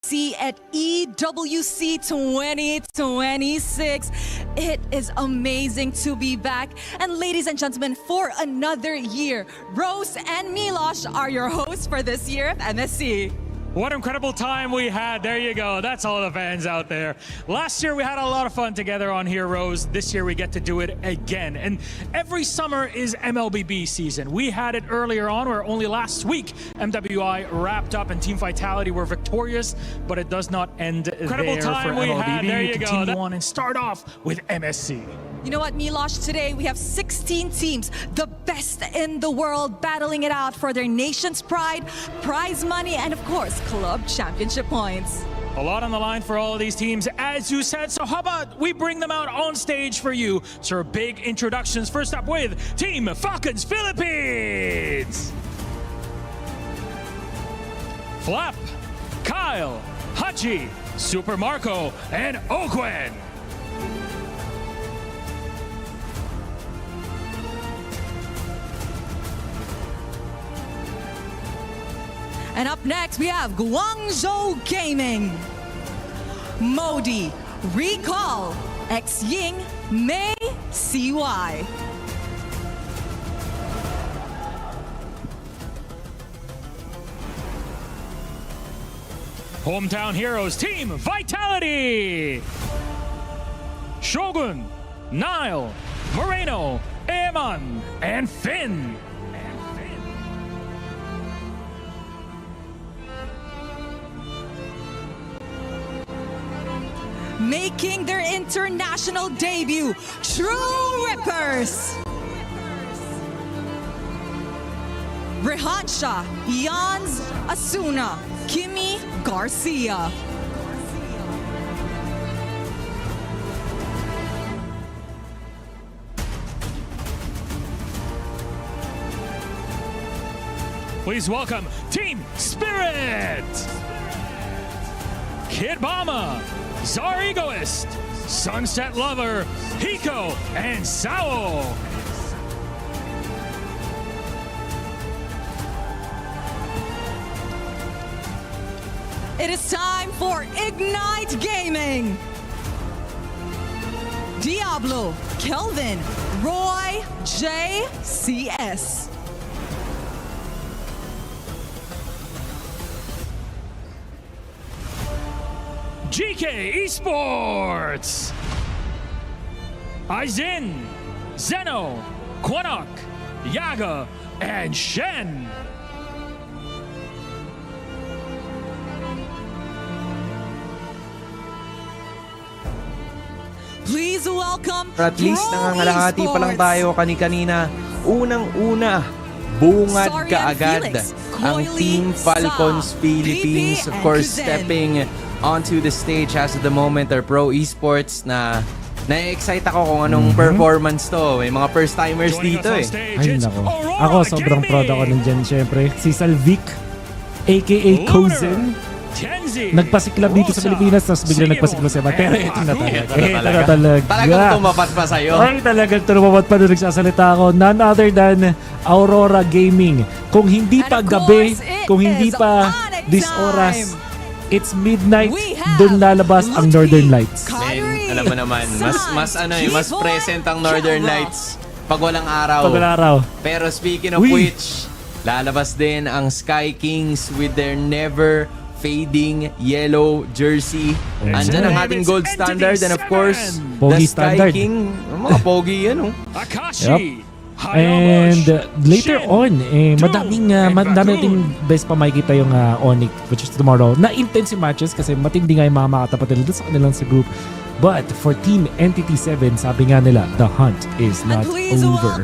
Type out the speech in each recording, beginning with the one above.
See at EWC 2026. It is amazing to be back. And ladies and gentlemen, for another year, Rose and Milosh are your hosts for this year of MSC. What incredible time we had. There you go. That's all the fans out there. Last year we had a lot of fun together on here, Rose. This year we get to do it again. And every summer is MLBB season. We had it earlier on where only last week MWI wrapped up and Team Vitality were victorious, but it does not end incredible there time for we MLBB. Had. There you go. On and start off with MSC. You know what, Milosh? Today we have 16 teams, the best in the world, battling it out for their nation's pride, prize money, and of course, club championship points. A lot on the line for all of these teams, as you said. So how about we bring them out on stage for you? So big introductions. First up with Team Falcons Philippines. Flap, Kyle, Hachi, Super Marco, and Okwen. And up next, we have Guangzhou Gaming, Modi, Recall, X-Ying, May, CY. Hometown Heroes Team Vitality. Shogun, Nile, Moreno, Eman, and Finn. Making their international debut, True Rippers. Rehansha, Jans Asuna, Kimi Garcia. Please welcome Team Spirit. Kid Bama, Czar Egoist, Sunset Lover, Hiko, and Sao. It is time for Ignite Gaming. Diablo, Kelvin, Roy, JCS. GK Esports, Aizen, Zeno, Quanok, Yaga, and Shen. Please welcome At least nangangalahati pa lang tayo kani-kanina. Unang-una, bungad kaagad ang Team Falcons Philippines. Of course, stepping onto the stage as of the moment are Pro Esports na na-excite ako kung anong performance to. May mga first-timers dito eh. Ay nako. Ako sobrang proud ako nandyan syempre. Si Salvic, aka Kozen. Nagpasiklab dito sa Pilipinas tapos bigla nagpasiklab sa iba. Pero ito na talaga. Ito na talaga. Talagang tumapat pa sa'yo. Ay talagang tumapat pa doon nagsasalita ako. None other than Aurora Gaming. Kung hindi pa gabi, kung hindi pa this oras, it's midnight, doon lalabas ang Northern Lights. Man, alam mo naman, mas present ang Northern Lights pag walang araw. Pag walang araw. Pero speaking of which, lalabas din ang Sky Kings with their never fading yellow jersey. Andyan ang ating gold standard and of course, Pogi the Sky standard. King. Mga pogi yan, oh. Akashi. And later on, madaming nating best pa makikita yung Onyx, which is tomorrow, na intensive matches kasi matindi nga yung mga makatapat nila doon sa kanilang sa group. But for Team Entity 7, sabi nga nila, the hunt is not over.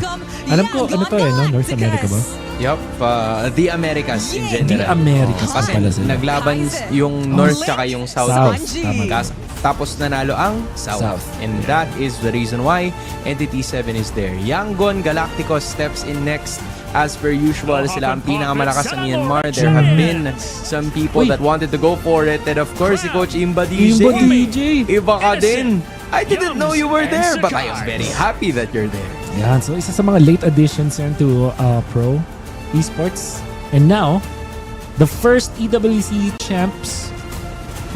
Alam ko, ano to no? North America ba? Yup, the Americas in general. The Americas Kasi pala sila. naglaban yung North tsaka yung South. Tama. Tapos nanalo ang South. And that is the reason why Entity 7 is there. Yangon Galacticos steps in next. As per usual, sila ang pinakamalakas sa Myanmar. There have been some people that wanted to go for it. And of course, si Coach Imba DJ. Iba ka din. I didn't know you were there, but I am very happy that you're there. Yan, so isa sa mga late additions yan to Pro Esports. And now, the first EWC champs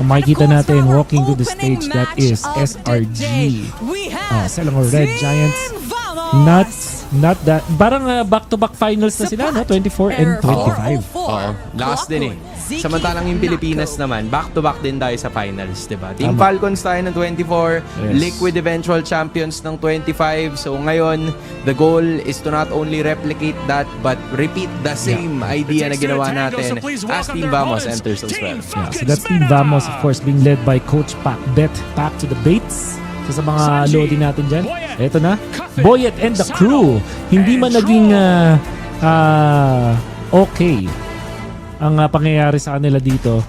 makikita And of course, natin for our walking to the opening stage, that match is of the SRG. day, we have Selangor Red Giants. Team Vamos. Not that. Parang back-to-back finals na sila, no? 24 and 25. Last din eh. Samantalang yung Pilipinas naman, back-to-back din tayo sa finals, diba? Team Tama. Falcons tayo ng 24, Yes. Liquid eventual champions ng 25. So ngayon, the goal is to not only replicate that, but repeat the same idea na ginawa natin as Team Vamos enters as well. Yeah, so that's Team Vamos, of course, being led by Coach Pac Bet. Pac to the Bates. So sa mga loading natin dyan, eto na. Boyet and the crew. Hindi man naging okay ang pangyayari sa kanila dito.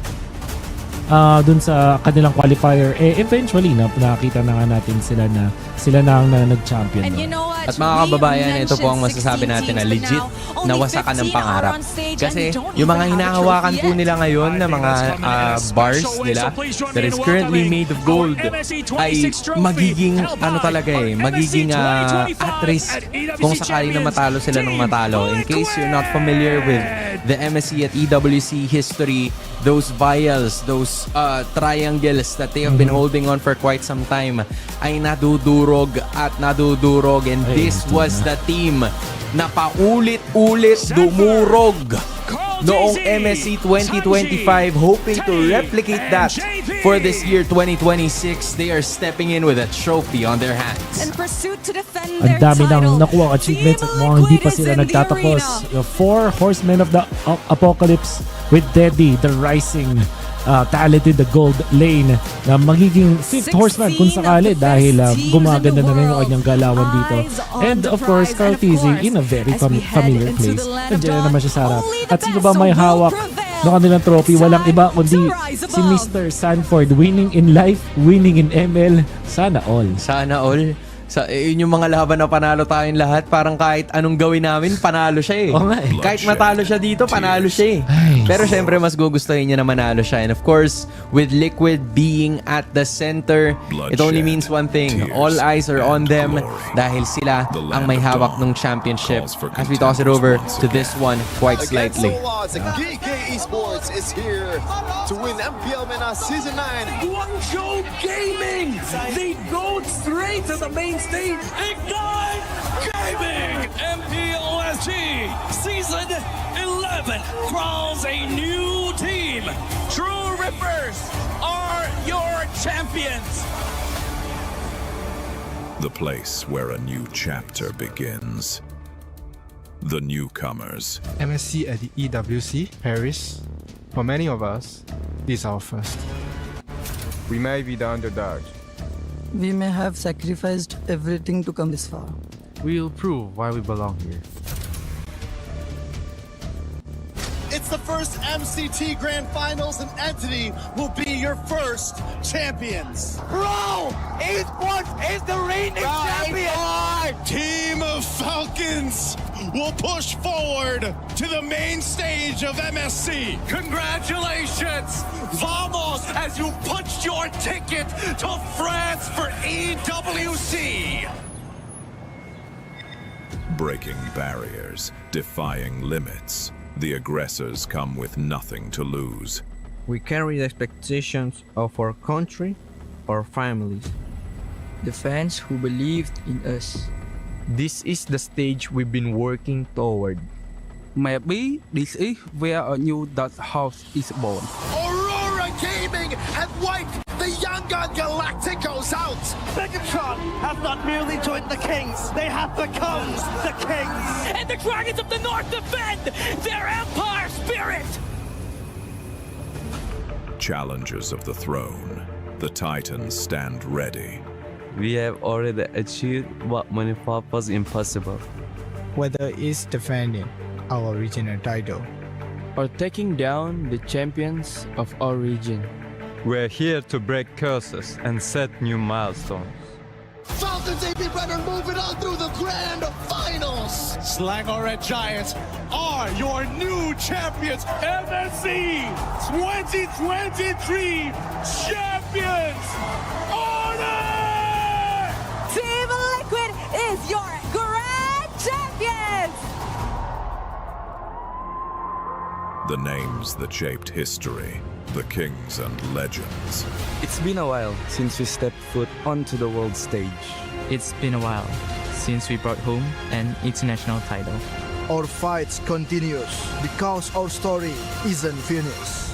Dun sa kanilang qualifier, eventually nakita na nga natin sila na ang nag-champion. And No? you know what? At mga kababayan, ito po ang masasabi natin na legit nawasakan ng pangarap. Kasi yung mga hinahawakan po nila ngayon na mga bars nila that is currently made of gold ay magiging magiging at risk kung sakali na matalo sila ng matalo. In case you're not familiar with the MSC at EWC history, those vials, those triangles that they have been holding on for quite some time ay nadudurog and this was the team na paulit-ulit dumurog noong MSC 2025, hoping to replicate that for this year 2026. They are stepping in with a trophy on their hands. In pursuit to defend Ang their dami title, nang nakuha achievements at Team mukhang hindi pa Liquid sila is in the nagtatapos. arena. The 4 horsemen of the apocalypse with Teddy, the rising talented, the gold lane na magiging 5th horseman kung 16 sakali of the dahil best teams gumaganda in the na rin yung world. kanyang galawan dito. Eyes on And the of course, prize. Carl And of Tizzy course, in a very as we head familiar into place. the land of Nandiyan na dawn, naman siya sa harap. only the At sino best ba may will hawak prevail. ng kanilang trophy? Walang iba kundi Time to rise si above. Mr. Sanford, winning in life, winning in ML. Sana all. Sana all. Yun yung mga laban na panalo tayong lahat. Parang kahit anong gawin namin, panalo siya eh. Oo nga eh. Kahit matalo siya dito, panalo siya eh. Ay. Pero syempre, mas gugustuhin niya na manalo siya. And of course, with Liquid being at the center, it only means one thing. All eyes are on them dahil sila ang may hawak ng championship. As we toss it over to this one quite slightly. GK Esports is here to win MPL MENA Season 9. Guangzhou Gaming! They go straight to the main stage. Ignite Gaming! MPLSG Season 11 crowns a new team. True Rippers are your champions. The place where a new chapter begins. The newcomers. MSC at the EWC, Paris. For many of us, this is our first. We may be the underdog. We may have sacrificed everything to come this far. We will prove why we belong here. It's the first MCT Grand Finals, and Entity will be your first champions. Bro! Esports is the reigning champion! Team of Falcons will push forward to the main stage of MSC. Congratulations! Vamos, as you punched your ticket to France for EWC! Breaking barriers, defying limits. The aggressors come with nothing to lose. We carry the expectations of our country, our families. The fans who believed in us. This is the stage we've been working toward. Maybe this is where a new Dutch house is born. Aurora Gaming and wiped the Young Gun Galacticos out. Megatron have not merely joined the Kings, they have become the Kings! And the Dragons of the North defend their Empire spirit! Challengers of the throne, the Titans stand ready. We have already achieved what many thought was impossible. Whether it's defending our regional title, Or taking down the champions of our region. We're here to break curses and set new milestones. Falcons AP Runner moving on through the grand finals. Selangor Red Giants are your new champions, MSC 2023 champions! Honor! Team Liquid is your grand champions! The names that shaped history, the kings and legends. It's been a while since we stepped foot onto the world stage. It's been a while since we brought home an international title. Our fights continues because our story isn't finished.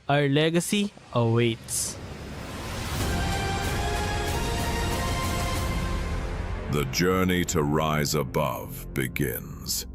Our legacy awaits. The journey to rise above begins.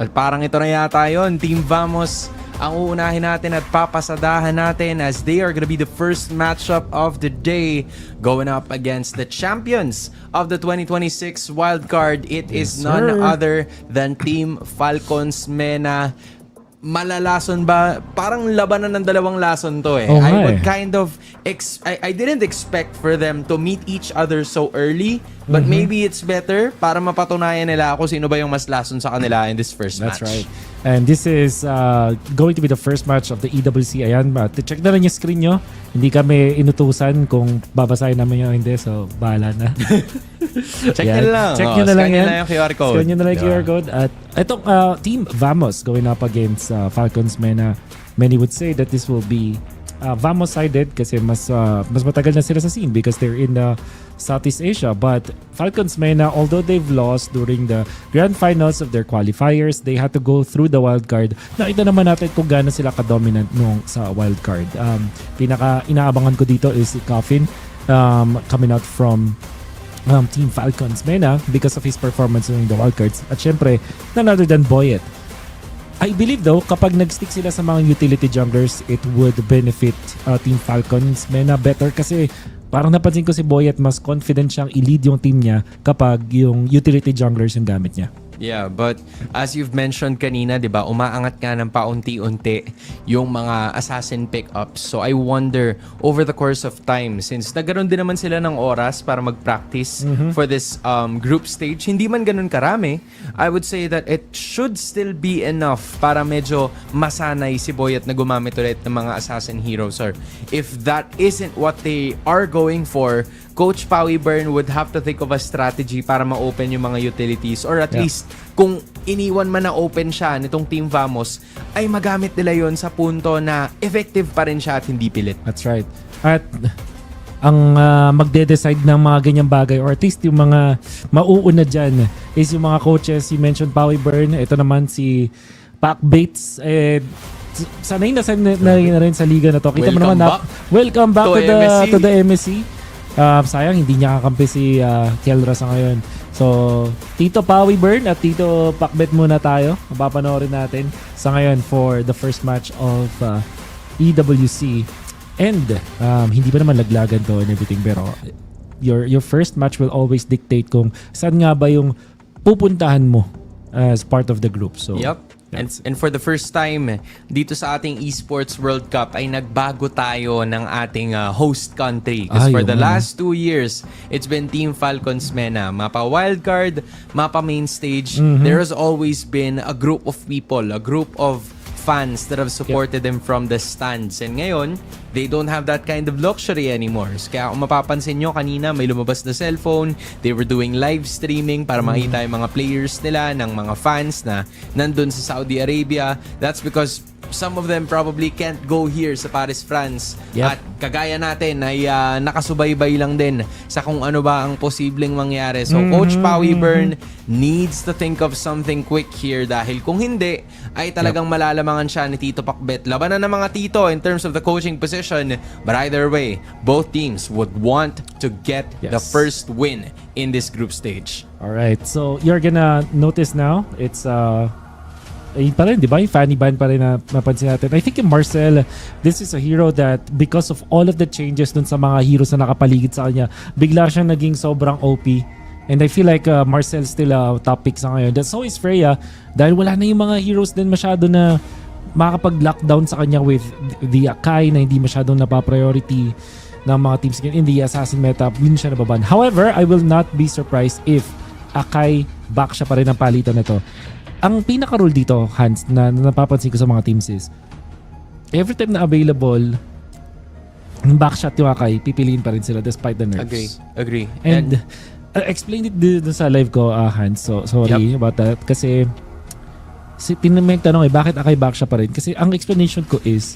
At parang ito na yata yun, Team Vamos ang uunahin natin at papasadahan natin as they are gonna be the first matchup of the day going up against the champions of the 2026 wildcard. It is none other than Team Falcons Mena. Malalason ba? Parang labanan ng dalawang lason to eh. Oh, I would kind of I didn't expect for them to meet each other so early, but maybe it's better para mapatunayan nila kung sino ba yung mas lason sa kanila in this first match. That's right. And this is going to be the first match of the EWC. Ayan, check na lang yung screen nyo. Hindi kami inutusan kung babasahin namin yung hindi. So, bahala na. Check nyo lang. Check nyo na lang yan. Yung QR code. Scan nyo na lang yung QR code. At itong Team Vamos going up against Falcons Mena. Many would say that this will be Vamos-sided kasi mas matagal na sila sa scene because they're in Southeast Asia. But Falcons Mena, although they've lost during the grand finals of their qualifiers, they had to go through the wildcard. Nakita naman natin kung gaano sila ka-dominant nung sa wildcard. Pinaka-inaabangan ko dito is si Coffin coming out from Team Falcons Mena because of his performance during the wildcards. At syempre, none other than Boyet. I believe though, kapag nag-stick sila sa mga utility junglers, it would benefit Team Falcons Mena better kasi parang napansin ko si Boyet mas confident siyang i-lead yung team niya kapag yung utility junglers yung gamit niya. Yeah, but as you've mentioned kanina, di ba, umaangat nga ng paunti-unti yung mga assassin pickups. So I wonder, over the course of time, since nagkaroon din naman sila ng oras para mag-practice for this group stage, hindi man ganun karami, I would say that it should still be enough para medyo masanay si Boyet na gumamit ulit ng mga assassin heroes. Or if that isn't what they are going for, Coach Pawi Byrne would have to think of a strategy para ma-open yung mga utilities or at least kung iniwan man na open siya nitong Team Vamos ay magamit nila yon sa punto na effective pa rin siya at hindi pilit. That's right. At ang magde-decide ng mga ganyang bagay or at least yung mga mauuna dyan is yung mga coaches. You mentioned Pawi Byrne. Ito naman si Pac Bates. Sanay na rin sa liga na to. Kita mo naman na welcome back to the MSC. Sayang hindi niya kakampi si Kelra sa ngayon. So, Tito Pawi Byrne at Tito Pacbet muna tayo. Mapapanoorin natin sa ngayon for the first match of EWC. And hindi ba naman laglagan to and everything, pero your first match will always dictate kung saan nga ba yung pupuntahan mo as part of the group. So, yep. And for the first time dito sa ating Esports World Cup ay nagbago tayo ng ating host country. Because for the last 2 years, it's been Team Falcons Mena. Mapa wildcard, mapa main stage. There has always been a group of people, a group of fans that have supported them from the stands. And ngayon, they don't have that kind of luxury anymore. Kaya kung mapapansin nyo, kanina may lumabas na cellphone. They were doing live streaming para makita yung mga players nila ng mga fans na nandun sa Saudi Arabia. That's because some of them probably can't go here sa Paris, France. At kagaya natin ay nakasubaybay lang din sa kung ano ba ang posibleng mangyari. So Coach Pawi Byrne needs to think of something quick here dahil kung hindi ay talagang malalamangan siya ni Tito Pacbet. Labanan ng mga Tito in terms of the coaching position. But either way, both teams would want to get the first win in this group stage. Alright, so you're gonna notice now, it's ayun pa rin, di ba? Yung Fanny Ban pa rin na napansin natin. I think yung Marcel, this is a hero that because of all of the changes dun sa mga heroes na nakapaligid sa kanya, bigla siyang naging sobrang OP. And I feel like Marcel still a top pick sa ngayon. So is Freya, dahil wala na yung mga heroes din masyado na makakapag-lockdown sa kanya with the Akai na hindi masyadong napapriority ng mga teams in the assassin meta. Yun siya nababan. However, I will not be surprised if Akai back siya pa rin ang palitan na to. ang pinaka-rule dito, Hans, na napapansin ko sa mga teams is, every time na available, yung backshot yung Akai, pipiliin pa rin sila despite the nerfs. Agree. And explain it dito sa live ko, Hans. So, sorry about that. Kasi, may tanong bakit Akai backshot pa rin? Kasi ang explanation ko is,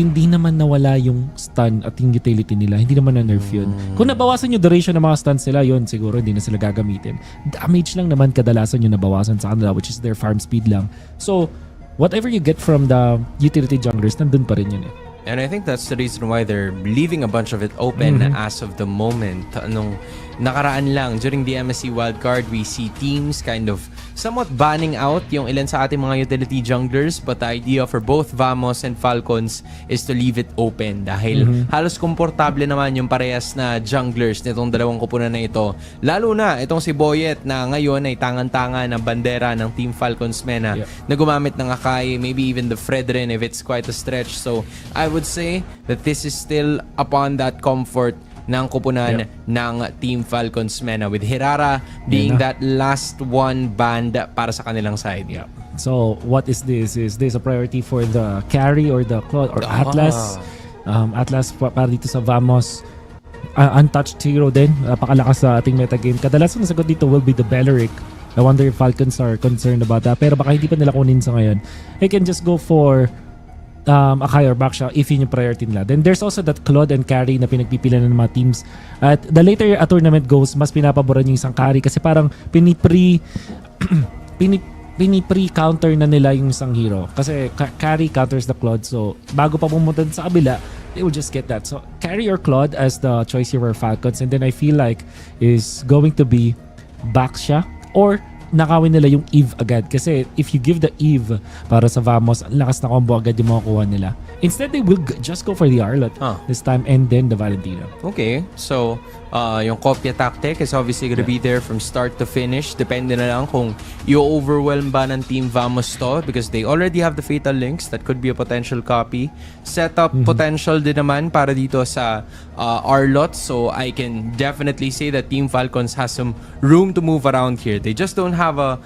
hindi naman nawala yung stun at yung utility nila. Hindi naman na-nerf yun. Kung nabawasan yung duration ng mga stuns nila, yun siguro hindi na sila gagamitin. Damage lang naman kadalasan yung nabawasan sa kanila, which is their farm speed lang. So, whatever you get from the utility junglers, nandun pa rin yun eh. And I think that's the reason why they're leaving a bunch of it open as of the moment. Nung nakaraan lang, during the MSC wildcard, we see teams kind of somewhat banning out yung ilan sa ating mga utility junglers, but the idea for both Vamos and Falcons is to leave it open dahil halos komportable naman yung parehas na junglers nitong dalawang koponan na ito. Lalo na itong si Boyet na ngayon ay tangan-tanga ng bandera ng Team Falcons Mena na gumamit ng Akai, maybe even the Fredrin if it's quite a stretch. So I would say that this is still upon that comfort ng koponan ng Team Falcons Mena, with Hirara being that last one banned para sa kanilang side. So what is this? Is this a priority for the carry or the Claude or Atlas? Atlas para dito sa Vamos. Untouched hero din. Napakalakas sa ating metagame. Kadalasan na sagot dito will be the Belleric. I wonder if Falcons are concerned about that. Pero baka hindi pa nila kunin sa ngayon. They can just go for Akai or backshot if yun yung priority nila. Then there's also that Claude and carry na pinagpipilan ng mga teams. At the later a tournament goes, mas pinapaboran yung isang carry kasi parang pinipre-counter na nila yung isang hero. Kasi carry counters the Claude. So bago pa pumunta sa kabila, they will just get that. So carry or Claude as the choice here for Falcons. And then I feel like is going to be backshot or nakawin nila yung Eve agad. Kasi if you give the Eve para sa Vamos, ang lakas na combo agad yung makukuha nila. Instead, they will just go for the Arlot this time and then the Valentino. Okay, so yung kopya tactic is obviously gonna be there from start to finish. Depende na lang kung i-overwhelm ba ng Team Vamos to because they already have the Fatal Links. That could be a potential copy. Setup potential din naman para dito sa Arlot. So I can definitely say that Team Falcons has some room to move around here. They just don't have a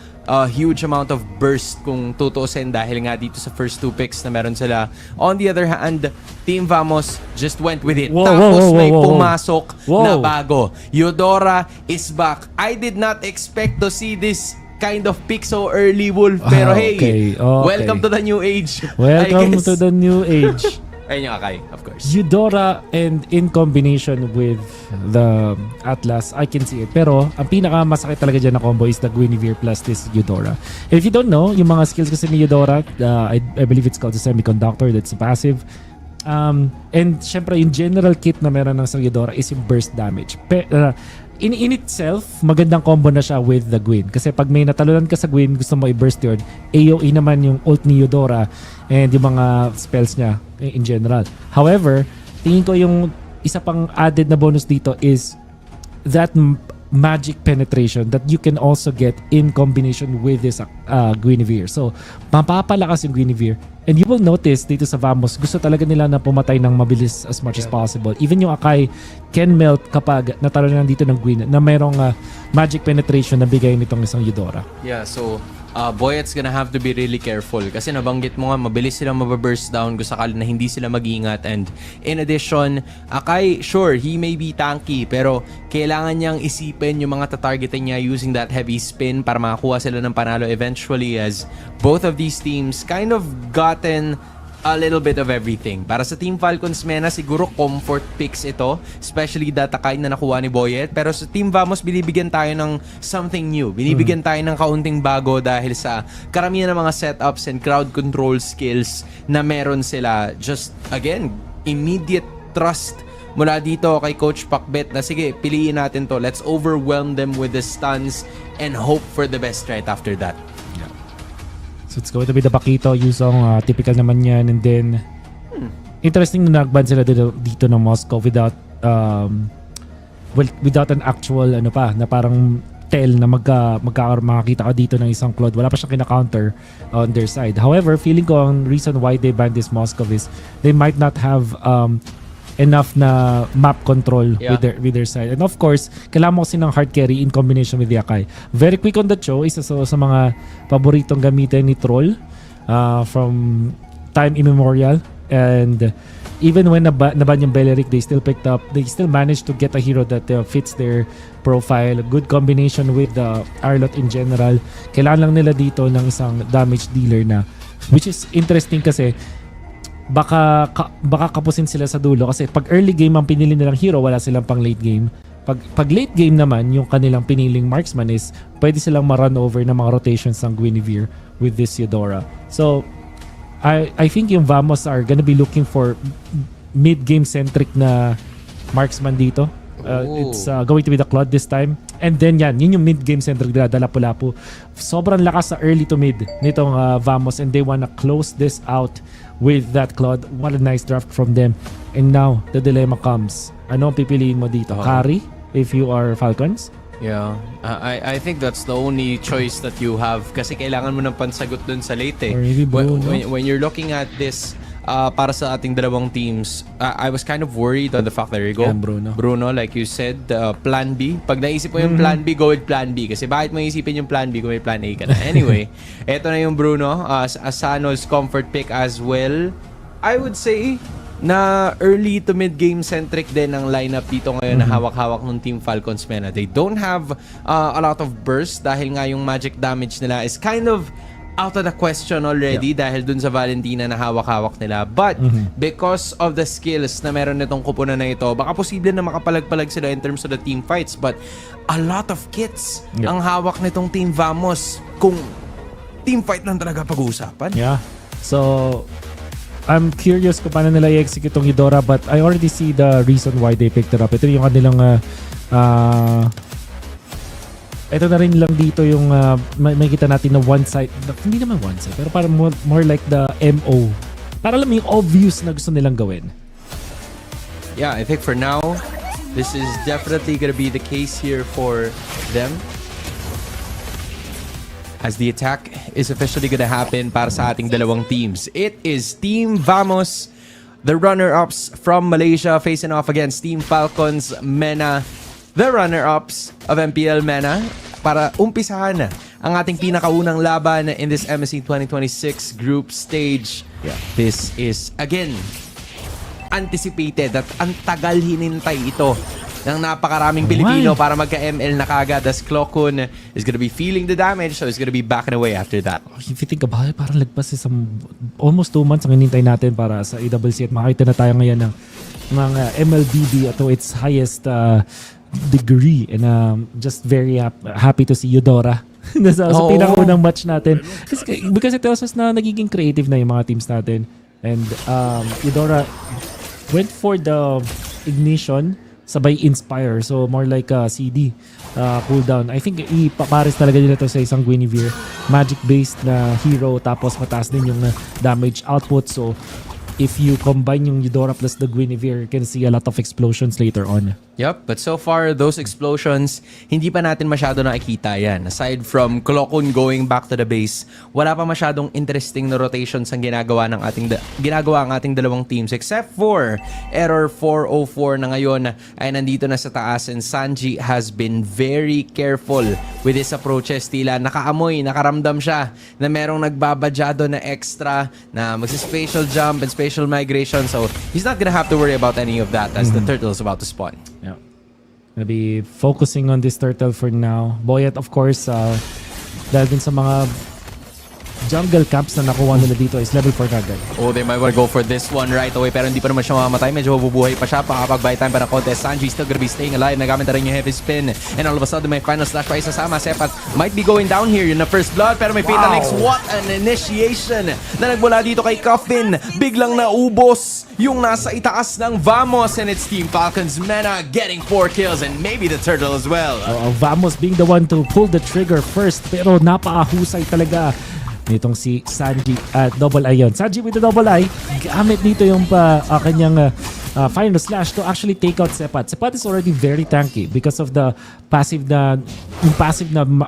huge amount of burst kung tutuusin dahil nga dito sa first two picks na meron sila. On the other hand, Team Vamos just went with it. Tapos may pumasok na bago. Eudora is back. I did not expect to see this kind of pick so early, Wolf. Pero hey, welcome to the new age. Welcome to the new age. Ayun yung Akai, of course. Eudora and in combination with the Atlas, I can see it. Pero ang pinakamasakit talaga dyan na combo is the Guinevere plus this Eudora. And if you don't know, yung mga skills kasi ni Eudora, I believe it's called the Semiconductor, that's passive. And syempre, yung general kit na meron ng Eudora is yung burst damage. In itself, magandang combo na siya with the Gwyn. Kasi pag may natalunan ka sa Gwyn, gusto mo i-burst yun, AOE naman yung ult ni Eudora and yung mga spells niya in general. However, tingin ko yung isa pang added na bonus dito is that magic penetration that you can also get in combination with this Guinevere. So, mapapalakas yung Guinevere. And you will notice dito sa Vamos, gusto talaga nila na pumatay ng mabilis as much as possible. Even yung Akai can melt kapag natalo na dito ng Gwyn na mayroong magic penetration na bigay nitong isang Eudora. Yeah, so Boyet's gonna have to be really careful kasi nabanggit mo nga mabilis silang mababurst down kung sakali na hindi sila mag-iingat. And in addition, Akai, sure, he may be tanky pero kailangan niyang isipin yung mga tatargetin niya using that heavy spin para makakuha sila ng panalo eventually, as both of these teams kind of gotten a little bit of everything. Para sa Team Falcons Mena, siguro comfort picks ito, especially that Akai na nakuha ni Boyet. Pero sa Team Vamos, binibigyan tayo ng something new. Binibigyan tayo ng kaunting bago dahil sa karamihan ng mga setups and crowd control skills na meron sila. Just, again, immediate trust mula dito kay Coach Pakbet na sige, piliin natin to. Let's overwhelm them with the stuns and hope for the best right after that. So it's going to be the Bakito, Yuzong, typical naman yan. And then, interesting na nag-ban sila dito ng Moscow without without an actual na parang tell na makakita ka dito ng isang Claude. Wala pa siyang kina-counter on their side. However, feeling ko ang reason why they banned this Moscow is they might not have enough na map control with their side. And of course, kailangan mo kasi ng hard carry in combination with Yakai. Very quick on the show, isa sa mga paboritong gamitin ni Troll from time immemorial. And even when naban yung Beleric, they still managed to get a hero that fits their profile. Good combination with the Arlot in general. Kailangan lang nila dito ng isang damage dealer na, which is interesting kasi baka kapusin sila sa dulo kasi pag early game ang pinili nilang hero, wala silang pang late game. Pag late game naman, yung kanilang piniling marksman is pwede silang ma-run over ng mga rotations ng Guinevere with this Eudora. So, I think yung Vamos are gonna be looking for mid-game centric na marksman dito. It's going to be the Claude this time. And then yun yung mid-game centric nila, Lapu-Lapu. Sobrang lakas sa early to mid nitong Vamos and they wanna close this out with that Claude. What a nice draft from them. And now, the dilemma comes. Ano ang pipiliin mo dito? Carry if you are Falcons? Yeah. I think that's the only choice that you have kasi kailangan mo ng pansagot dun sa late eh. When you're looking at this para sa ating dalawang teams, I was kind of worried on the fact that there you go. Yeah, Bruno, like you said, plan B. Pag naisip mo yung plan B, go with plan B. Kasi bakit mo isipin yung plan B kung may plan A ka na? Anyway, eto na yung Bruno. Asano's comfort pick as well. I would say na early to mid-game centric din ang lineup dito ngayon na hawak-hawak ng Team Falcons Mena. They don't have a lot of burst dahil nga yung magic damage nila is kind of out of the question already dahil dun sa Valentina na hawak-hawak nila. But because of the skills na meron nitong koponan na ito, baka posible na makapalag-palag sila in terms of the team fights. But a lot of kits ang hawak nitong Team Vamos kung team fight lang talaga pag-uusapan. Yeah. So, I'm curious kung paano nila i-execute tong Eudora but I already see the reason why they picked it up. Ito yung kanilang ito na rin lang dito yung may kita natin na one side, hindi naman one side pero parang more like the MO. Para lang yung obvious na gusto nilang gawin. Yeah, I think for now this is definitely gonna be the case here for them. As the attack is officially gonna happen para sa ating dalawang teams. It is Team Vamos, the runner-ups from Malaysia, facing off against Team Falcons Mena, the runner-ups of MPL Mena, para umpisahan na ang ating pinakaunang laban in this MSC 2026 group stage. Yeah. This is, again, anticipated at ang tagal hinintay ito ng napakaraming Pilipino para magka-ML na kagad as Klokun is gonna be feeling the damage so he's gonna be backing away after that. If you think about it, parang lagpas isang almost 2 months ang hinintay natin para sa EWC at makita na tayo ngayon ng mga MLBB at its highest degree and just very happy to see Eudora sa pinakaunang match natin. Because it tells us na nagiging creative na yung mga teams natin and Eudora went for the ignition sabay inspire. So, more like a CD cooldown. I think ipapares talaga nila to sa isang Guinevere. Magic-based na hero tapos mataas din yung damage output. So, if you combine yung Eudora plus the Guinevere, you can see a lot of explosions later on. Yep, but so far, those explosions, hindi pa natin masyado nakikita yan. Aside from Klokun going back to the base, wala pa masyadong interesting na rotations ang ginagawa ang ating dalawang teams. Except for Error 404 na ngayon ay nandito na sa taas and Sanji has been very careful with his approaches. Tila nakaamoy, nakaramdam siya na merong nagbabadyado na extra na magsi-spatial jump and spatial migration. So, he's not gonna have to worry about any of that as the turtle is about to spawn. Yeah. Gonna be focusing on this turtle for now. Boyet, of course, dahil din sa mga jungle camps na nakuha nila dito is level 4 kagad. Oh, they might want to go for this one right away pero hindi pa naman siya mamamatay. Medyo mabubuhay pa siya. Pakapag-buy time pa ng contest. Sanji still gonna be staying alive. Nagamit na rin yung heavy spin. And all of a sudden, may final slash pa isasama. Sepat might be going down here. Yun na first blood pero may Fatal X. What an initiation na nagmula dito kay Coffin. Biglang naubos yung nasa itaas ng Vamos and its Team Falcons Mena getting 4 kills and maybe the turtle as well. Vamos being the one to pull the trigger first pero napakahusay talaga nitong si Sanji at double eye yun. Sanji with the double eye, gamit dito yung kanyang final slash to actually take out Sepat. Sepat is already very tanky because of the passive na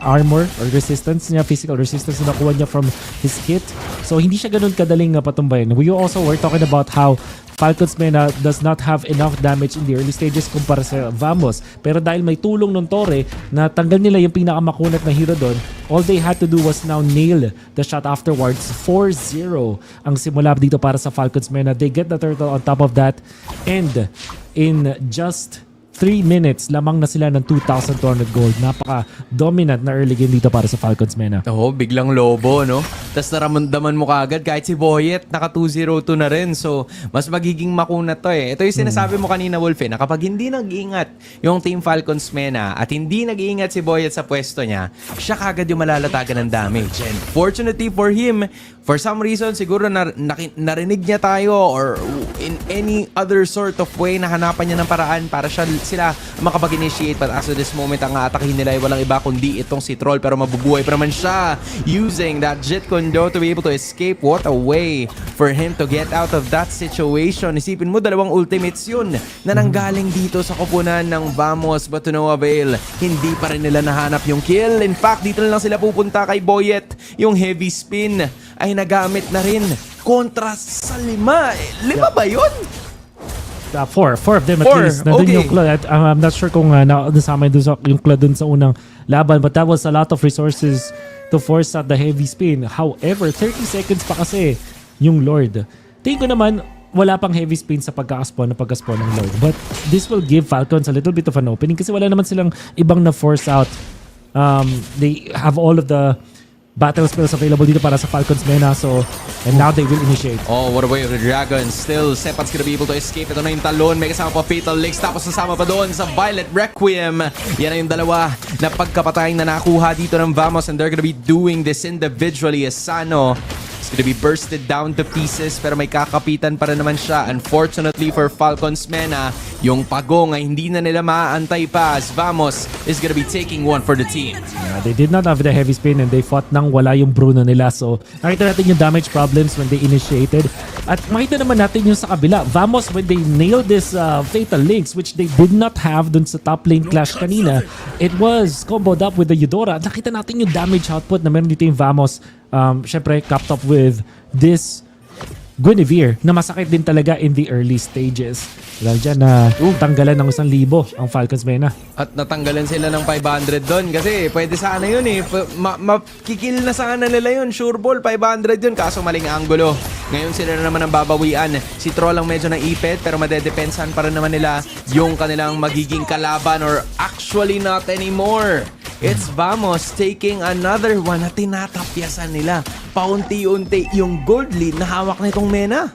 armor or resistance niya, physical resistance na nakuha niya from his kit. So hindi siya ganun kadaling patumbayin. We also were talking about how Falcons Mena does not have enough damage in the early stages kumpara sa Vamos. Pero dahil may tulong ng Torre na tanggal nila yung pinakamakunat na hero doon, all they had to do was now nail the shot afterwards. 4-0 ang simula dito para sa Falcons Mena. They get the turtle on top of that, and in just 3 minutes, lamang na sila ng 2,200 gold. Napaka-dominant na early game dito para sa Falcons Mena. Oo, biglang lobo, no? Tapos naramdaman mo kagad, kahit si Boyet, naka 2-0-2 na rin. So, mas magiging makunat to eh. Ito yung sinasabi mo kanina, Wolf, na kapag hindi nag-iingat yung Team Falcons Mena at hindi nag-iingat si Boyet sa pwesto niya, siya kagad yung malalatagan ng damage. And fortunately for him, for some reason, siguro narinig niya tayo or in any other sort of way, nahanapan niya ng paraan para sila makapag-initiate. But as of this moment, ang aatakihin nila ay walang iba kundi itong si Troll, pero mabubuhay pa naman siya using that Jet Kondo to be able to escape. What a way for him to get out of that situation. Isipin mo, dalawang ultimates yun na nanggaling dito sa koponan ng Vamos, but to no avail. Hindi pa rin nila nahanap yung kill. In fact, dito na lang sila pupunta kay Boyet. Yung heavy spin ay nagamit na rin kontra sa 5. 5 ba yun? 4 of them at least. Nandun yung Claw. I'm not sure kung nasama yung Claw dun sa unang laban, but that was a lot of resources to force out the heavy spin. However, 30 seconds pa kasi yung Lord. Tingin ko naman, wala pang heavy spin sa pagka-spawn ng Lord. But this will give Falcons a little bit of an opening kasi wala naman silang ibang na-force out. They have all of the battle spells available dito para sa Falcons Mena, so and now they will initiate. Oh, what a way of the Dragon. Still, Sepat's gonna be able to escape. Ito na yung talon. May kasama pa Fatal Legs. Tapos nasama pa doon sa Violet Requiem. Yan na yung dalawa na pagkapatayang na nakuha dito ng Vamos, and they're gonna be doing this individually. Asano is gonna be bursted down to pieces, pero may kakapitan pa rin naman siya. Unfortunately for Falcons Mena, yung pagong ay hindi na nila maaantay pa as Vamos is gonna be taking one for the team. Yeah, they did not have the heavy spin and they fought nang wala yung Bruno nila. So, nakita natin yung damage problems when they initiated. At makita naman natin yung sa kabila. Vamos, when they nailed this Fatal Links, which they did not have dun sa top lane clash kanina, it was comboed up with the Eudora. Nakita natin yung damage output na meron dito yung Vamos. Syempre, capped up with this Guinevere na masakit din talaga in the early stages. Dahil dyan na tanggalan ng 1,000 ang Falcons Mena. At natanggalan sila ng 500 doon kasi pwede sana yun eh. Makikil na sana nila yun. Sure ball, 500 yun. Kaso maling angulo. Ngayon sila na naman ang babawian. Si Troll ang medyo naipit pero madedepensahan pa rin naman nila yung kanilang magiging kalaban, or actually not anymore. It's Vamos taking another one na tinatapyasan nila. Paunti-unti yung gold lead na hawak na itong Mena.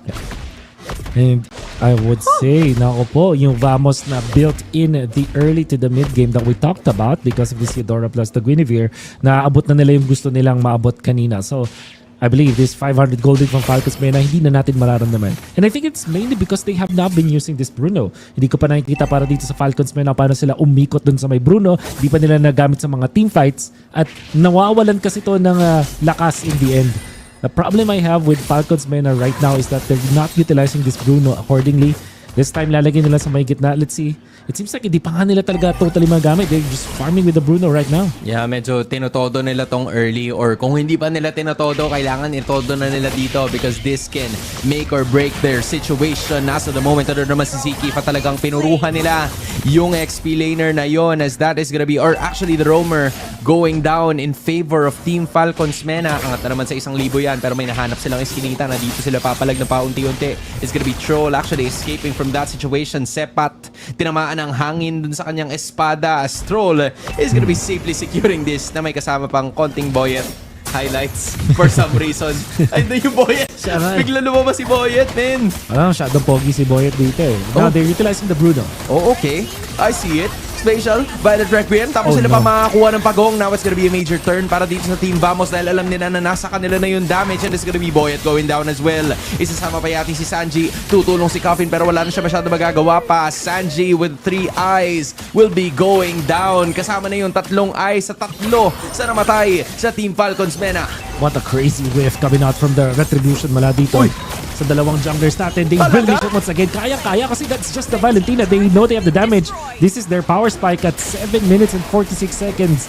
And I would say, nako po, yung Vamos na built in the early to the mid game that we talked about because of this Eudora plus the Guinevere, naabot na nila yung gusto nilang maabot kanina. So, I believe this 500 gold from Falcons Mena hindi na natin mararamdaman. And I think it's mainly because they have not been using this Bruno. Hindi ko pa nakikita para dito sa Falcons Mena paano sila umikot dun sa may Bruno. Hindi pa nila nagamit sa mga team fights at nawawalan kasi to ng lakas in the end. The problem I have with Falcons Mena right now is that they're not utilizing this Bruno accordingly. This time lalagyan nila sa may gitna. Let's see. It seems like hindi pa nga nila talaga totally magamit. They're just farming with the Bruno right now. Yeah, medyo tinotodo nila tong early, or kung hindi pa nila tinotodo, kailangan itodo na nila dito because this can make or break their situation. Nasa the moment, ano naman si Ziki pa talagang pinuruhan nila yung XP laner na yon, as that is gonna be, or actually the roamer going down in favor of Team Falcons Mena. Angat na naman sa 1,000 yan, pero may nahanap silang iskinita na dito sila papalag na paunti-unti. It's gonna be Troll actually escaping from that situation. Sepat, tinamaan ang hangin dun sa kanyang espada. Troll is gonna be safely securing this na may kasama pang konting Boyet highlights for some reason. Ay, doon yung Boyet. Bigla lumabas si Boyet, man. Masyadong pogi si Boyet dito eh. Now they're utilizing the Bruno. Oh, okay. I see it. Special, Violet Requiem. Tapos sila pa makakuha ng pagong. Now it's gonna be a major turn para dito sa Team Vamos dahil alam nila na nasa kanila na yung damage, and it's gonna be Boyet going down as well. Isasama pa yati si Sanji. Tutulong si Coffin pero wala na siya masyado magagawa pa. Sanji with 3 eyes will be going down. Kasama na yung 3 eyes sa 3 sa namatay sa Team Falcons Mena. What a crazy whiff coming out from the Retribution mula dito. Sa dalawang junglers natin. They will reach it once again. Kaya-kaya kasi that's just the Valentina. They know they have the damage. This is their power spike at 7 minutes and 46 seconds.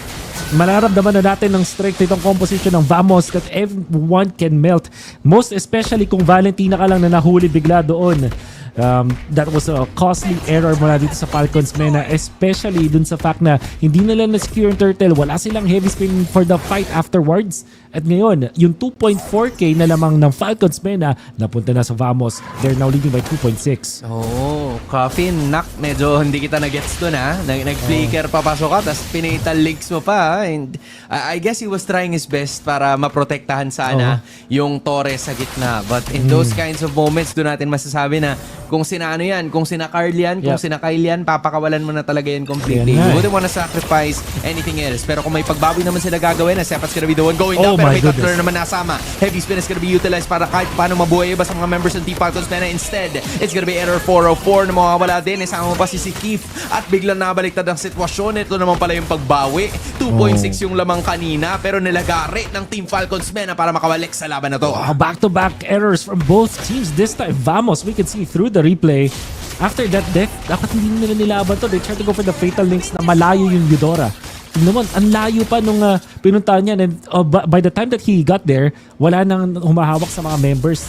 Mararamdaman na natin ng strength nitong composition ng Vamos that everyone can melt. Most especially kung Valentina ka lang na nahuli bigla doon That was a costly error mula dito sa Falcons Mena, especially dun sa fact na hindi nila na-secure yung turtle. Wala silang heavy spin for the fight afterwards. At ngayon, yung 2.4k na lamang ng Falcons Mena napunta na sa Vamos. They're now leading by 2.6. Oh, Coffin, medyo hindi kita na-gets doon ha. Nag-flicker papasok ka, tapos pinatal links mo pa. And I guess he was trying his best para maprotektahan sana yung Torres sa gitna. But in those kinds of moments, doon natin masasabi na kung sina ano yan, kung sina Carl yan, kung sina Kyle yan, papakawalan mo na talaga yan completely. You wouldn't wanna sacrifice anything else. Pero kung may pagbawi naman sila gagawin, Sepat's gonna be the one going down, pero may Cutler naman nasama. Heavy spin is gonna be utilized para kahit paano mabuhay iba sa mga members ng Team Falcons Mena. Instead, it's gonna be error 404 na mawawala din. Isama mo pa si Keith at biglang nabaliktad ang sitwasyon. Ito naman pala yung pagbawi. 2.6 yung lamang kanina, pero nilagari ng Team Falcons Mena para makawalik sa laban na to. Back-to-back errors from both teams. This time, Vamos, we can see through the replay. After that death, dapat hindi nila nilaban to. They tried to go for the fatal links na malayo yung Eudora. Naman, ang layo pa nung pinuntahan niya. And by the time that he got there, wala nang humahawak sa mga members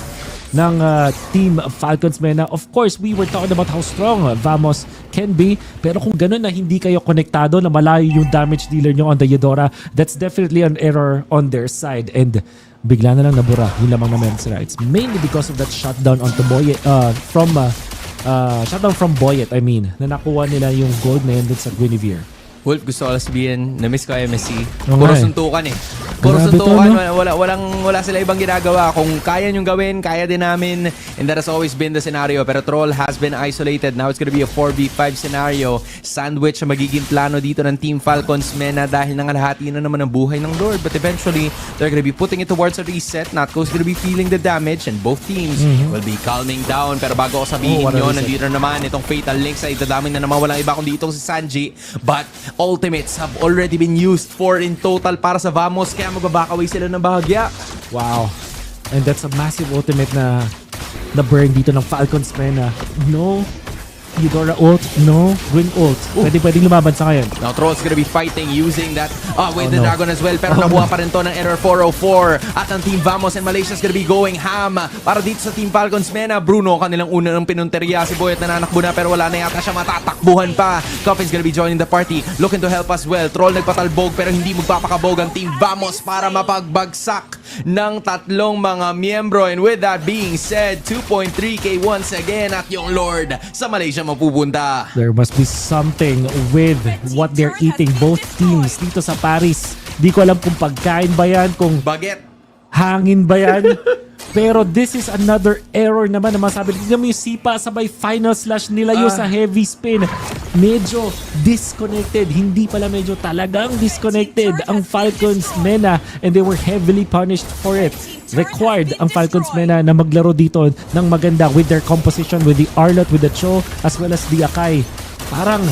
ng Team Falcons Mena. Of course, we were talking about how strong Vamos can be. Pero kung ganun na hindi kayo konektado, na malayo yung damage dealer nyo on the Eudora, that's definitely an error on their side. And bigla na lang nabura yung lamang na Mensra. It's mainly because of that shutdown onto Boyet, shutdown from Boyet, na nakuha nila yung gold na yun dun sa Guinevere. Wolf, gusto ko lang sabihin, na-miss ko MSC. Puro suntukan eh. Puro suntukan, wala sila ibang ginagawa. Kung kaya nyong gawin, kaya din namin. And that has always been the scenario. Pero Troll has been isolated. Now it's gonna be a 4v5 scenario. Sandwich ang magiging plano dito ng Team Falcons Mena dahil nangalahati na naman ang buhay ng Lord. But eventually, they're gonna be putting it towards a reset. Natco's gonna be feeling the damage and both teams will be calming down. Pero bago ko sabihin yun, nandito na naman itong Fatal Links ay itadaming na naman walang iba kundi itong si Sanji. But ultimates have already been used for in total para sa Vamos, kaya magbabakaway sila ng bahagya. Wow. And that's a massive ultimate na burn dito ng Falcons Mena. No Eudora ult, no Green ult. Pwedeng lumaban sa ngayon. Now Troll's gonna be fighting using that with the Dragon as well. Pero nabuha pa rin to ng error 404. At ang Team Vamos and Malaysia's gonna be going ham para dito sa Team Falcons Mena. Bruno, kanilang una ng pinunteriya. Si Boyet nananakbo na pero wala na yata siya matatakbuhan pa. Coffin's gonna be joining the party, looking to help as well. Troll nagpatalbog pero hindi magpapakabog ang Team Vamos para mapagbagsak ng tatlong mga miyembro. And with that being said, 2.3k once again at yung Lord sa Malaysia mapupunta. There must be something with what they're eating, both teams dito sa Paris. Di ko alam kung pagkain ba yan, kung baget, hangin ba yan. Pero this is another error naman na masabi. Tignan mo yung Sipa sabay final slash nilayo sa heavy spin. Medyo disconnected. Hindi pala medyo talagang disconnected ang Falcons Mena and they were heavily punished for it. Required ang Falcons Mena na maglaro dito ng maganda with their composition, with the Arlot, with the Cho, as well as the Akai. Parang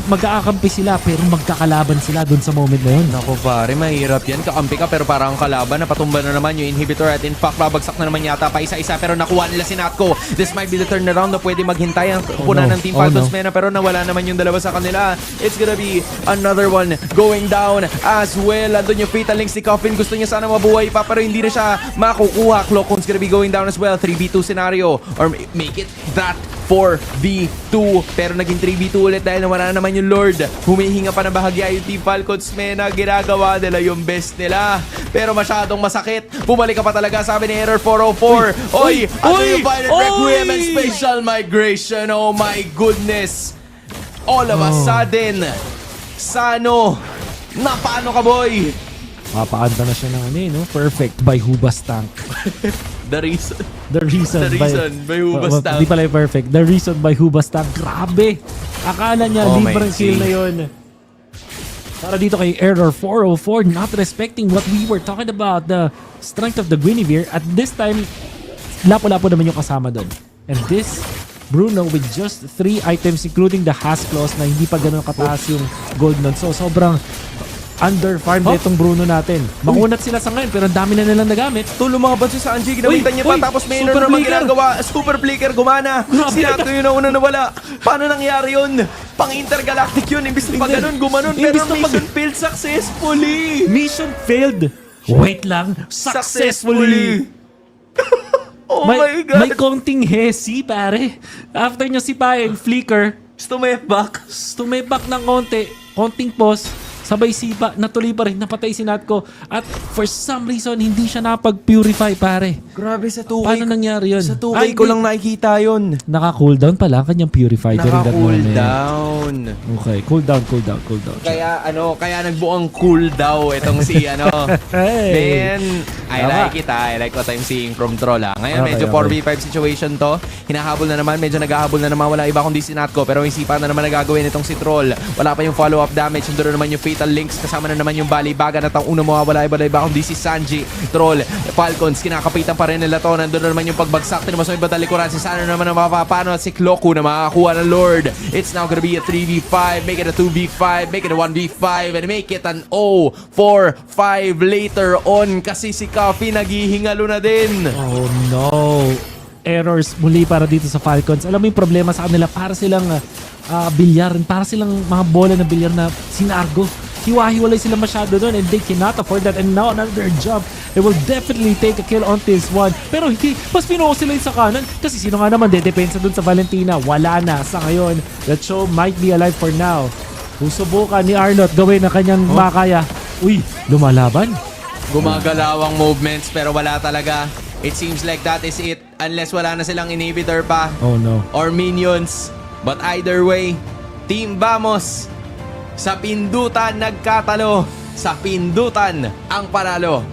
mag-aakampi sila pero magkakalaban sila dun sa moment na yun. Naku pare, mahirap yan. Kakampi ka pero parang ang kalaban. Napatumba na naman yung inhibitor at in fact, babagsak na naman yata pa isa-isa pero nakuha nila si Natco. This might be the turnaround na pwede maghintay ang punan ng Team Falcons Mena pero nawala naman yung dalawa sa kanila. It's gonna be another one going down as well. Andun yung Fatal Links ni Coffin. Gusto niya sana mabuhay pa pero hindi na siya makukuha. Clocon's gonna be going down as well. 3v2 scenario or make it that 4v2 pero naging 3v2 ulit dahil nawala naman yung Lord. Humihinga pa na bahagya yung Team Falcons Mena. Ginagawa nila yung best nila pero masyadong masakit. Bumalik ka pa talaga, sabi ni Error 404. Oy! Ano yung Violet Requiem and Spatial Migration? Oh my goodness! All of a sudden, Sano, napano ka boy? Mapakanta na siya ng Perfect by Hubas Tank. The reason by Hubas Tank. Hindi pala yung perfect. The reason by Hubas Tank. Grabe! Akala niya libreng kill na yun. Para dito kay Error 404, not respecting what we were talking about, the strength of the Guinevere. At this time, lapo-lapo naman yung kasama doon. And this, Bruno with just 3 items including the Has Claws na hindi pa ganun kataas yung gold nun. So sobrang underfarmed itong Bruno natin. Makunat sila sa ngayon pero ang dami na nilang nagamit. Tulo mga banso sa Anji, ginamitan niya pa tapos may naman ginagawa. Super flicker, gumana. Sinato yun na una nawala. Paano nangyari yun? Pang intergalactic yun. Imbis na pa ganun, gumanon. Pero mission failed successfully. Mission failed? Wait lang. Successfully. Oh my God! May konting hesi, pare. After nyo sipain, flicker, Stumebak ng konting pause, sabay sipa, natuloy pa rin, napatay si Natko. At for some reason, hindi siya napag-purify, pare. Grabe sa 2K. Paano nangyari yun? Sa 2K ko lang nakikita yun. Naka-cooldown pala ang kanyang purify during that moment. Naka-cooldown. Okay, cooldown. Kaya nagbuong cool daw itong si Hey. Then, I like what I'm seeing from Troll. Ngayon, medyo 4v5 situation to. Hinahabol na naman, medyo naghahabol na naman. Wala iba kundi si Natko. Pero may sipa na naman nagagawin itong si Troll. Wala pa yung follow-up damage. Nandun na naman yung Fatal Links. Kasama na naman yung balibagan at ang una mawawala iba kundi si Sanji. Troll, Falcons, kinakapitan pa rin nila to. Nandun na naman yung pagbagsak. Tinamos may batalikuran. Si Sana naman ang mapapano. At si Kloku na makakuha ng Lord. It's now gonna be a 3v5. Make it a 2v5. Make it a 1v5. And make it an 0-4-5 later on. Kasi si Coffee naghihingalo na din. Oh no. Errors muli para dito sa Falcons. Alam mo yung problema sa kanila, para silang bilyar, para silang mga bola na bilyar na sinargo. Hiwa-hiwalay sila masyado doon and they cannot afford that. And now another jump. They will definitely take a kill on this one. Pero hindi, mas pinuho sila yung sa kanan. Kasi sino nga naman dedepensa doon sa Valentina? Wala na sa ngayon. That show might be alive for now. Kung subukan ni Arnott gawin ang kanyang makaya. Uy, lumalaban. Gumagalawang movements pero wala talaga. It seems like that is it unless wala na silang inhibitor pa. Oh no. Or minions. But either way, Team Vamos sa pindutan nagkatalo. Sa pindutan ang panalo.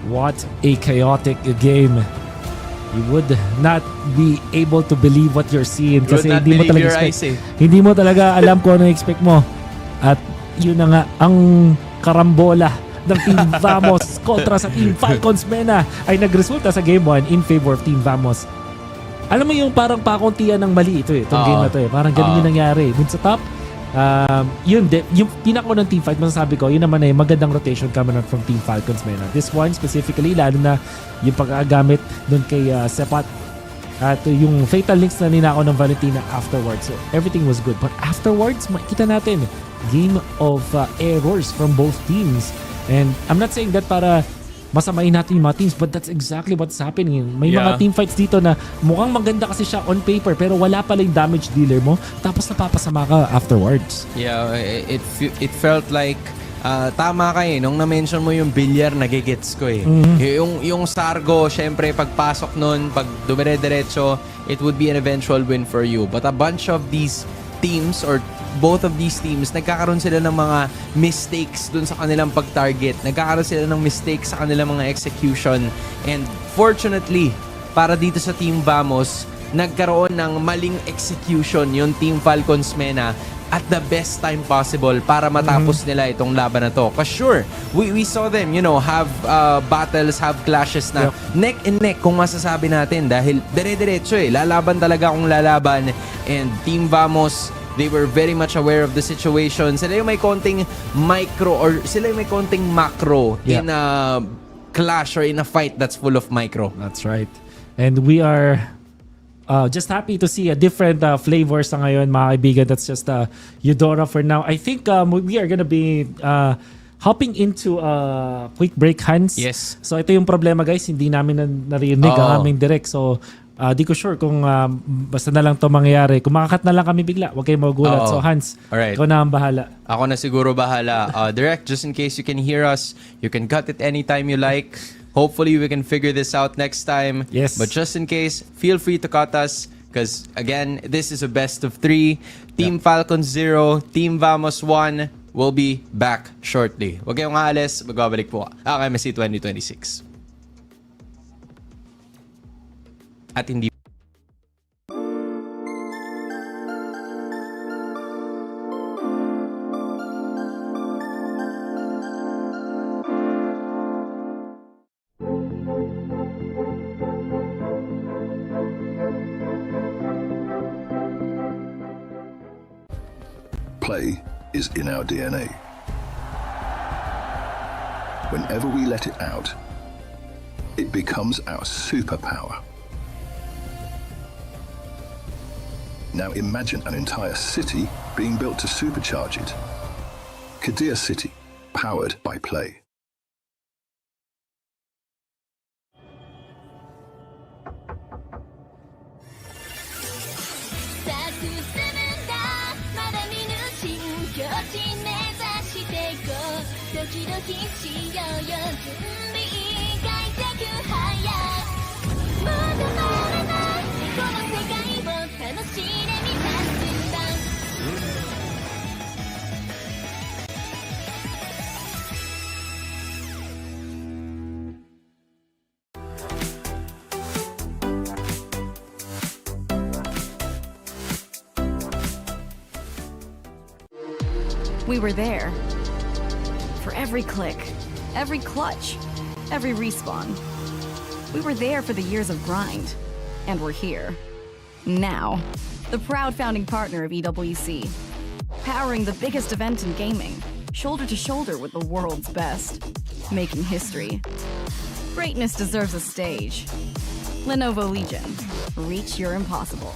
What a chaotic game. You would not be able to believe what you're seeing kasi hindi mo talaga expect. Hindi mo talaga alam kung ano expect mo. At yun na nga ang karambola ng Team Vamos kontra sa Team Falcons Mena ay nagresulta sa Game 1 in favor of Team Vamos. Alam mo yung parang pakuntian ng mali ito itong game na to Parang ganun yung nangyari. Dun sa top, yung pinako ng team fight, masasabi ko, yun naman ay magandang rotation coming out from Team Falcons Mena. This one specifically, lalo na yung pagkagamit dun kay Sepat at yung fatal links na ninako ng Valentina afterwards. So everything was good. But afterwards, makikita natin game of errors from both teams. And I'm not saying that para masamain natin yung mga teams, but that's exactly what's happening. May mga team fights dito na mukhang maganda kasi siya on paper pero wala pala yung damage dealer mo tapos napapasama ka afterwards. Yeah, it felt like tama ka nung na-mention mo yung bilyar, nagigets ko Yung Sargo, syempre pagpasok nun, pag dumire-diretso, it would be an eventual win for you. But a bunch of these teams or both of these teams, nagkakaroon sila ng mga mistakes dun sa kanilang pag-target. Nagkakaroon sila ng mistakes sa kanilang mga execution. And fortunately, para dito sa Team Vamos, nagkaroon ng maling execution yung Team Falcons Mena at the best time possible para matapos nila itong laban na to. Because sure, we saw them, have battles, have clashes na neck and neck kung masasabi natin dahil dire-diretso lalaban talaga kung lalaban. And Team Vamos, they were very much aware of the situation. Sila yung may konting micro or sila yung may konting macro in a clash or in a fight that's full of micro. That's right. And we are just happy to see a different flavors sa ngayon, mga kaibigan. That's just Eudora for now. I think we are gonna be hopping into a quick break, Hans. Yes. So ito yung problema, guys. Hindi namin narinig ang aming direct. So di ko sure kung basta na lang to mangyayari. Kung makakat na lang kami bigla, huwag kayong magulat. So Hans, ikaw na ang bahala. Ako na siguro bahala. Direct, just in case you can hear us, you can cut it anytime you like. Hopefully, we can figure this out next time. Yes. But just in case, feel free to cut us. Because, again, this is a best of 3. Team Falcons 0, Team Vamos 1. We'll be back shortly. Huwag kayong aalis. Magbabalik po ang MSC 2026. At hindi Play is in our DNA. Whenever we let it out, it becomes our superpower. Now imagine an entire city being built to supercharge it. Kadir City, powered by Play. きしようよ準備外的早まだまだないこの世界を楽しんでみた瞬間We were there. For every click, every clutch, every respawn. We were there for the years of grind. And we're here. Now. The proud founding partner of EWC. Powering the biggest event in gaming. Shoulder to shoulder with the world's best. Making history. Greatness deserves a stage. Lenovo Legion. Reach your impossible.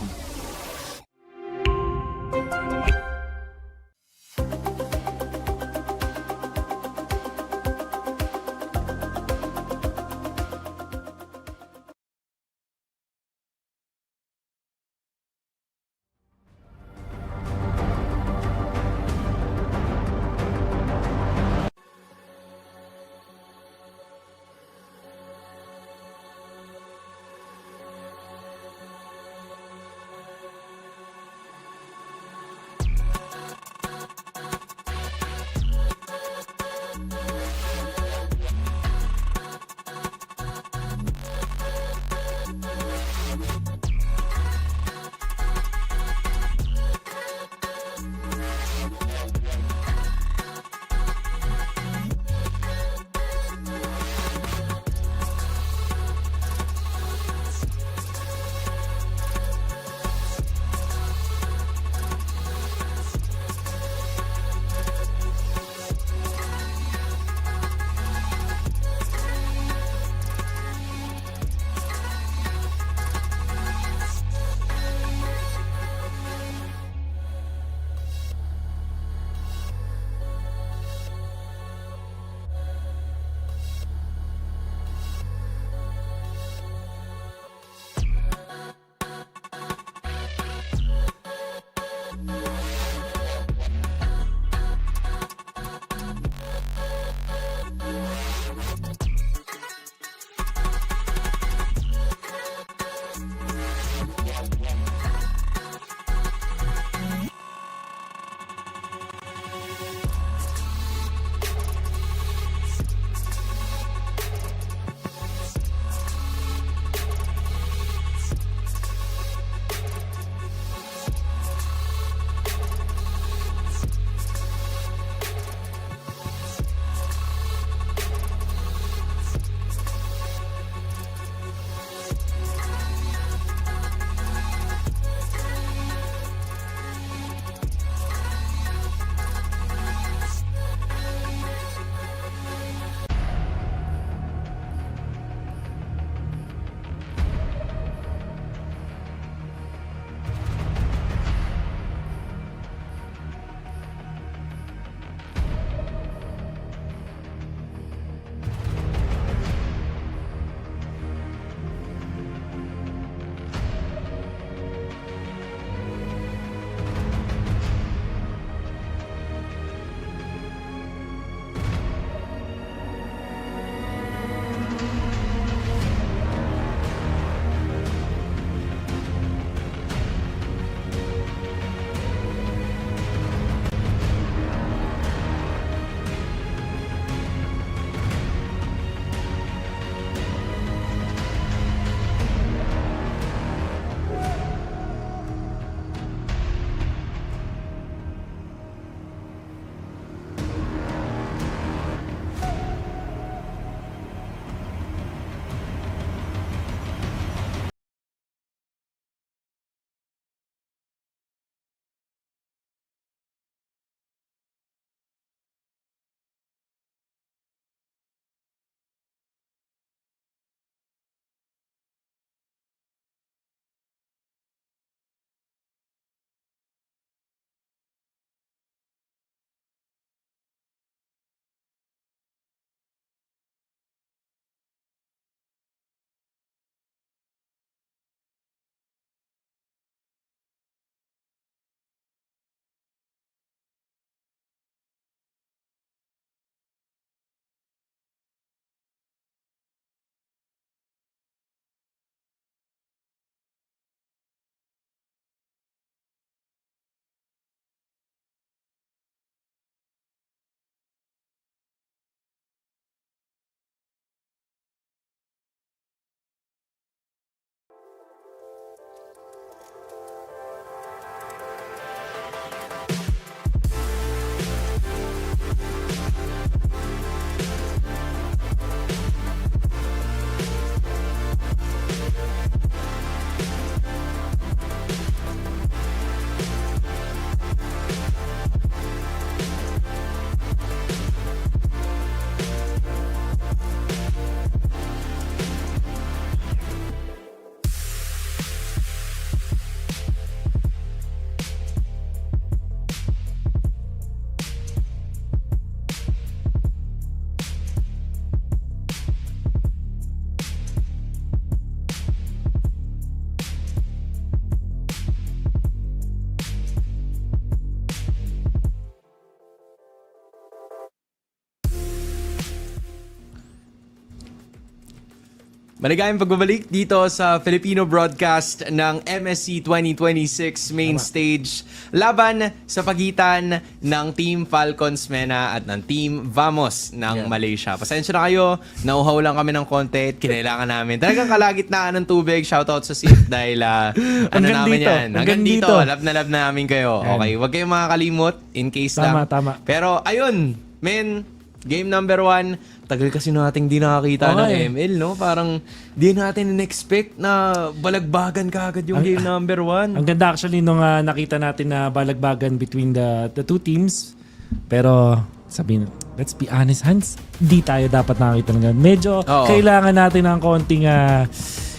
Maligayang pagbabalik dito sa Filipino broadcast ng MSC 2026 main stage. Laban sa pagitan ng Team Falcons MENA at ng Team Vamos ng Malaysia. Pasensya na kayo, nauhaw lang kami ng konti at kinailangan namin. Talagang kalagitnaan ng tubig. Shoutout sa SIF dahil ano namin dito. yan. Hanggang dito. Love na love namin kayo. Okay, huwag kayong makakalimot in case lang. Tama. Pero ayun, men, game number 1. Tagal kasi nating di nakakita ng ML, no? Parang di natin in-expect na balagbagan kaagad yung game number 1. Ang ganda actually nung nakita natin na balagbagan between the two teams. Pero sabihin, let's be honest, Hans, di tayo dapat nakakita ng ganun. Medyo kailangan natin ng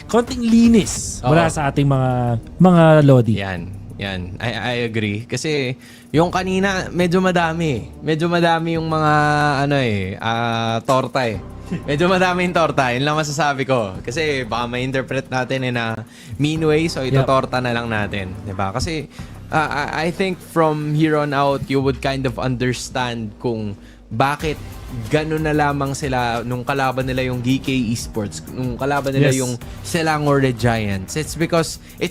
konting linis mula sa ating mga lodi. Yan. I agree. Kasi yung kanina, medyo madami. Medyo madami yung mga, torta eh. Medyo madami yung torta. Yun lang masasabi ko. Kasi baka ma-interpret natin in a mean way. So, ito torta na lang natin. Diba? Kasi, I think from here on out, you would kind of understand kung bakit ganun na lamang sila nung kalaban nila yung GK Esports, nung kalaban nila yung Selangor Red Giants. It's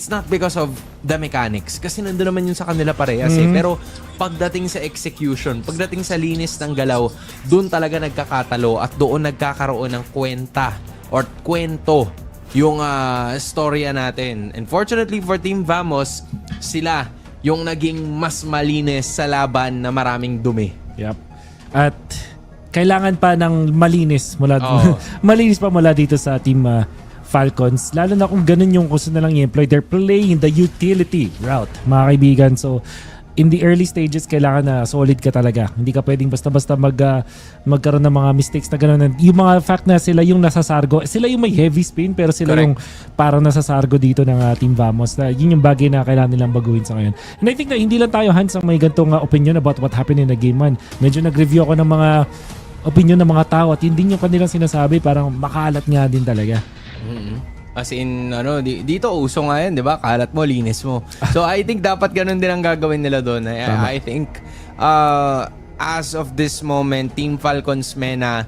not because of the mechanics. Kasi nandun naman yun sa kanila parehas Pero pagdating sa execution, pagdating sa linis ng galaw, doon talaga nagkakatalo at doon nagkakaroon ng kwento yung storya natin. Unfortunately for Team Vamos, sila yung naging mas malinis sa laban na maraming dumi. Yep. At kailangan pa ng malinis mula dito sa Team Falcons. Lalo na kung ganun yung gusto na lang i-employ. They're playing the utility route, mga kaibigan. So, in the early stages, kailangan na solid ka talaga. Hindi ka pwedeng basta-basta magkaroon ng mga mistakes na gano'n. Yung mga fact na sila yung nasasargo, sila yung may heavy spin, pero sila yung parang nasasargo dito ng Team Vamos. Yun yung bagay na kailangan nilang baguhin sa ngayon. And I think na hindi lang tayo, Hans, ang may gantong opinion about what happened in the game 1. Medyo nag-review ako ng mga opinion ng mga tao at hindi yung kanilang sinasabi, parang makalat nga din talaga. As in, dito uso nga yan, di ba? Kalat mo, linis mo. So, I think dapat ganun din ang gagawin nila doon. I think, as of this moment, Team Falcons MENA,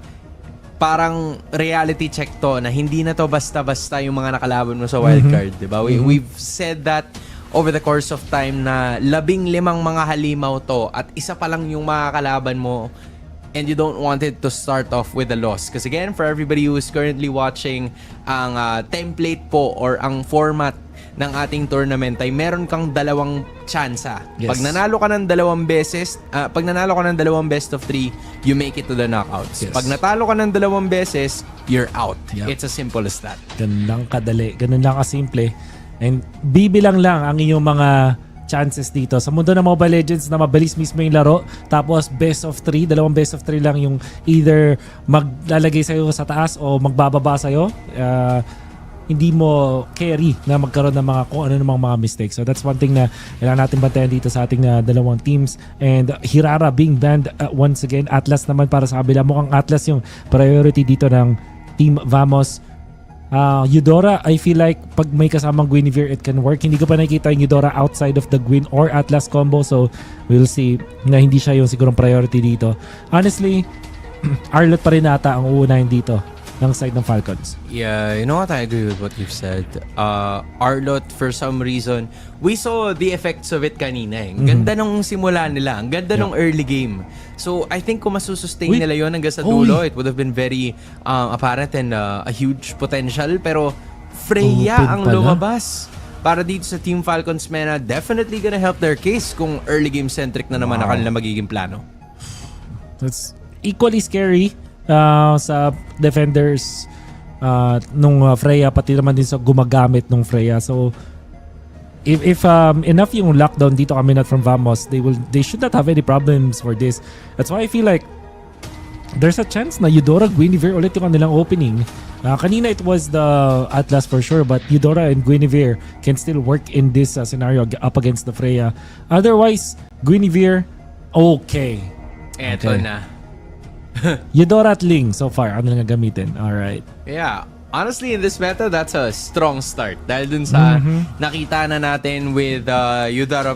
parang reality check to na hindi na to basta-basta yung mga nakalaban mo sa wildcard, di ba? We've said that over the course of time na 15 mga halimaw to at isa pa lang yung mga kalaban mo. And you don't want it to start off with a loss. Because again, for everybody who is currently watching, ang template po or ang format ng ating tournament ay meron kang dalawang tsansa. Pag nanalo ka ng dalawang beses, pag nanalo ka ng dalawang best of 3, you make it to the knockouts. Pag natalo ka ng dalawang beses, you're out. It's as simple as that. Ganun kadali. Ganun lang kasimple. And bibilang lang ang iyong mga chances dito. Sa mundo ng Mobile Legends na mabilis mismo yung laro, tapos best of 3, dalawang best of 3 lang yung either maglalagay sa'yo sa taas o magbababa sa'yo. Hindi mo carry na magkaroon ng kung ano namang mga mistakes. So that's one thing na kailangan natin bantayan dito sa ating dalawang teams. And Hirara being banned once again. Atlas naman para sa kabila. Mukhang Atlas yung priority dito ng Team Vamos. Eudora, I feel like pag may kasamang Guinevere, it can work. Hindi ko pa nakikita yung Eudora outside of the Gwyn or Atlas combo. So, we'll see na hindi siya yung sigurong priority dito. Honestly, Arlot pa rin ata ang uunahin dito ng side ng Falcons. Yeah, you know what? I agree with what you've said. Arlot, for some reason, we saw the effects of it kanina. Ang ganda nung simula nila. Ang ganda nung early game. So, I think kung masusustain nila yon hanggang sa dulo, it would have been very apparent and a huge potential. Pero Freya ang lumabas para dito sa Team Falcons MENA. Definitely gonna help their case kung early game-centric na naman ang kanilang magiging plano. That's equally scary sa defenders nung Freya, pati naman din sa gumagamit nung Freya. So if enough yung lockdown dito kami not from Vamos, they should not have any problems for this. That's why I feel like there's a chance na Eudora Guinevere ulit yung kanilang opening. Kanina it was the Atlas for sure, but Eudora and Guinevere can still work in this scenario up against the Freya. Otherwise, Guinevere, okay. Eto na. Eudora at Ling so far, ano lang gagamitin? Alright. Yeah. Honestly, in this meta, that's a strong start. Dahil dun sa nakita na natin with the Eudora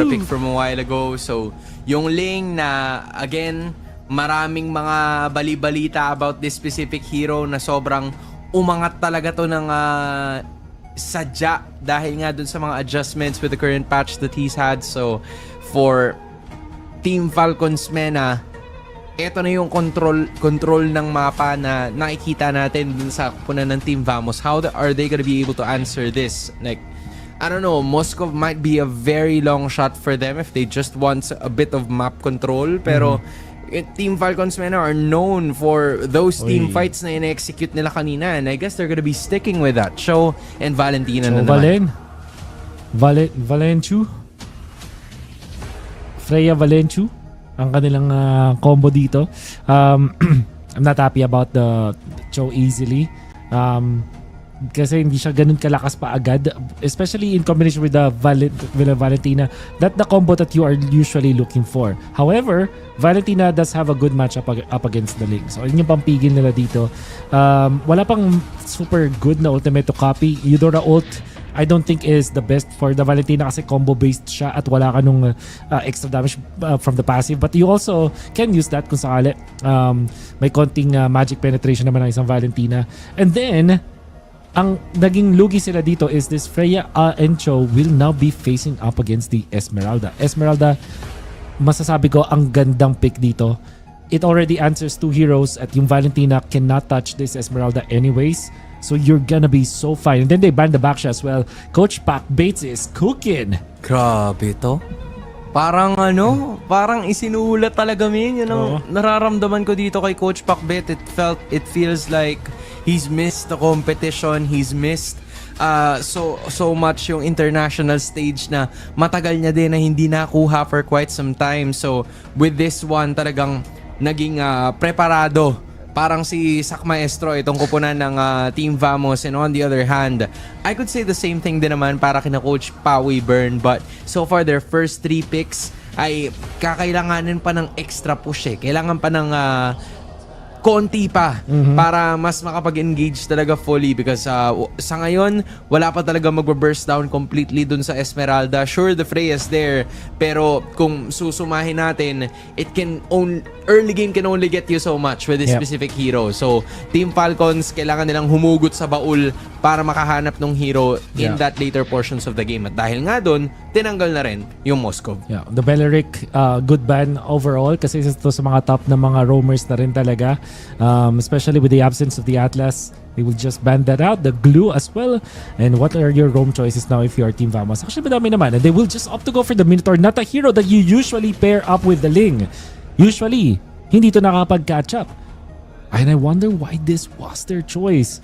pick from a while ago. So, yung Ling na, again, maraming mga bali-balita about this specific hero na sobrang umangat talaga to ng sadya dahil nga dun sa mga adjustments with the current patch that he's had. So, for Team Falcons Mena, eto na yung control ng mapa na nakikita natin dun sa kupunan ng Team Vamos. How are they gonna be able to answer this? Like, I don't know, Moscow might be a very long shot for them if they just want a bit of map control. Pero, Team Falcons Mena are known for those team fights na in-execute nila kanina, and I guess they're gonna be sticking with that. Show and Valentina na naman. Valenchu. Freya Valenchu ang kanilang combo dito. I'm not happy about the Cho easily. Kasi hindi siya ganun kalakas pa agad, especially in combination with the Valentina. That's the combo that you are usually looking for. However, Valentina does have a good match up against the Ling. So yun yung pampigil nila dito. Wala pang super good na ultimate to copy. Eudora ult, I don't think is the best for the Valentina kasi combo based siya at wala ka nung extra damage from the passive. But you also can use that kung sakali. May konting magic penetration naman ng isang Valentina. And then, ang naging lugi sila dito is this Freya and Cho will now be facing up against the Esmeralda. Esmeralda, masasabi ko, ang gandang pick dito. It already answers 2 heroes at yung Valentina cannot touch this Esmeralda anyways. So you're gonna be so fine. And then they ban the backsha as well. Coach Pac Bates is cooking. Grabe to. Parang parang isinulat talaga min. Yun ang nararamdaman ko dito kay Coach Pac Bates. It feels like he's missed the competition. He's missed so much yung international stage na matagal niya din na hindi nakuha for quite some time. So with this one talagang naging preparado. Parang si Sak Maestro itong kupunan ng Team Vamos, and on the other hand, I could say the same thing din naman para kina Coach Pawi Burn, but so far their first 3 picks ay kakailanganin pa ng extra push eh. Kailangan pa ng konti pa para mas makapag-engage talaga fully because sa ngayon, wala pa talaga mag-burst down completely dun sa Esmeralda. Sure, the Freya is there, pero kung susumahin natin, early game can only get you so much with this specific hero. So, Team Falcons, kailangan nilang humugot sa baul para makahanap ng hero in that later portions of the game. At dahil nga dun, tinanggal na rin yung Moscow. Yeah, the Beleric, good ban overall kasi ito sa mga top na mga roamers na rin talaga. Especially with the absence of the Atlas, they will just ban that out. The glue as well. And what are your roam choices now if you are Team Vamos? Actually, madami naman. And they will just opt to go for the Minotaur, not a hero that you usually pair up with the Ling. Usually, hindi to nakapag-catch up. And I wonder why this was their choice.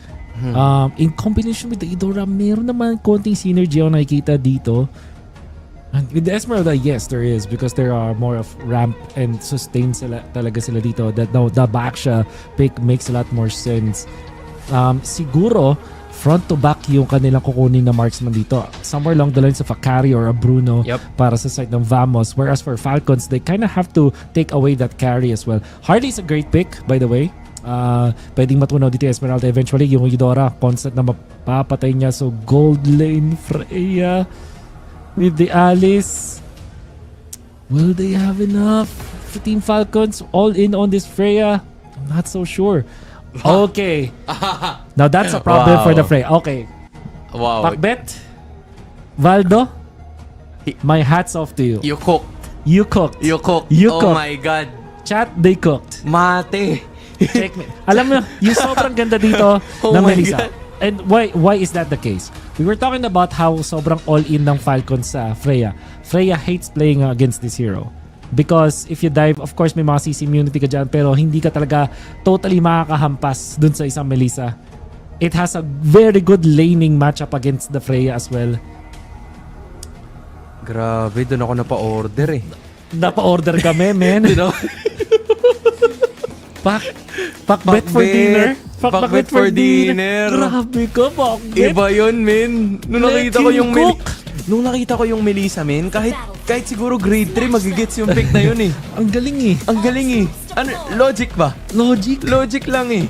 In combination with the Idora, meron naman konting synergy ako nakikita dito. And with the Esmeralda, yes, there is because there are more of ramp and sustain talaga sila dito. That now the backsha pick makes a lot more sense. Siguro front to back yung kanilang kukunin na marksman dito. Somewhere along the lines of a carry or a Bruno para sa side ng Vamos. Whereas for Falcons, they kind of have to take away that carry as well. Harley is a great pick, by the way. Pwedeng matunaw dito Esmeralda eventually. Yung Eudora, constant na mapapatay niya. So gold lane Freya with the Alice. Will they have enough for Team Falcons? All in on this Freya? I'm not so sure. Okay. Now that's a problem for the Freya. Okay. Wow. Pakbet? Valdo? My hat's off to you. You cooked. You cooked. You cooked. You oh cooked. My God. Chat, they cooked. Mate. Check me. Alam mo, yung sobrang ganda dito ng Melissa. And why is that the case? We were talking about how sobrang all-in ng Falcons sa Freya. Freya hates playing against this hero. Because if you dive, of course may mga CC immunity ka dyan, pero hindi ka talaga totally makakahampas dun sa isang Melissa. It has a very good laning matchup against the Freya as well. Grabe, dun ako napa-order eh. Napa-order kami, men. Pakbet for dinner. Pakbet for dinner. Grabe ka, pakbet. Iba yun, men. Nung nakita ko yung Melissa, men, kahit siguro grade 3 magigets yung pick na yun eh. Ang galing eh. Ang galing eh. Ano, logic ba? Logic lang eh.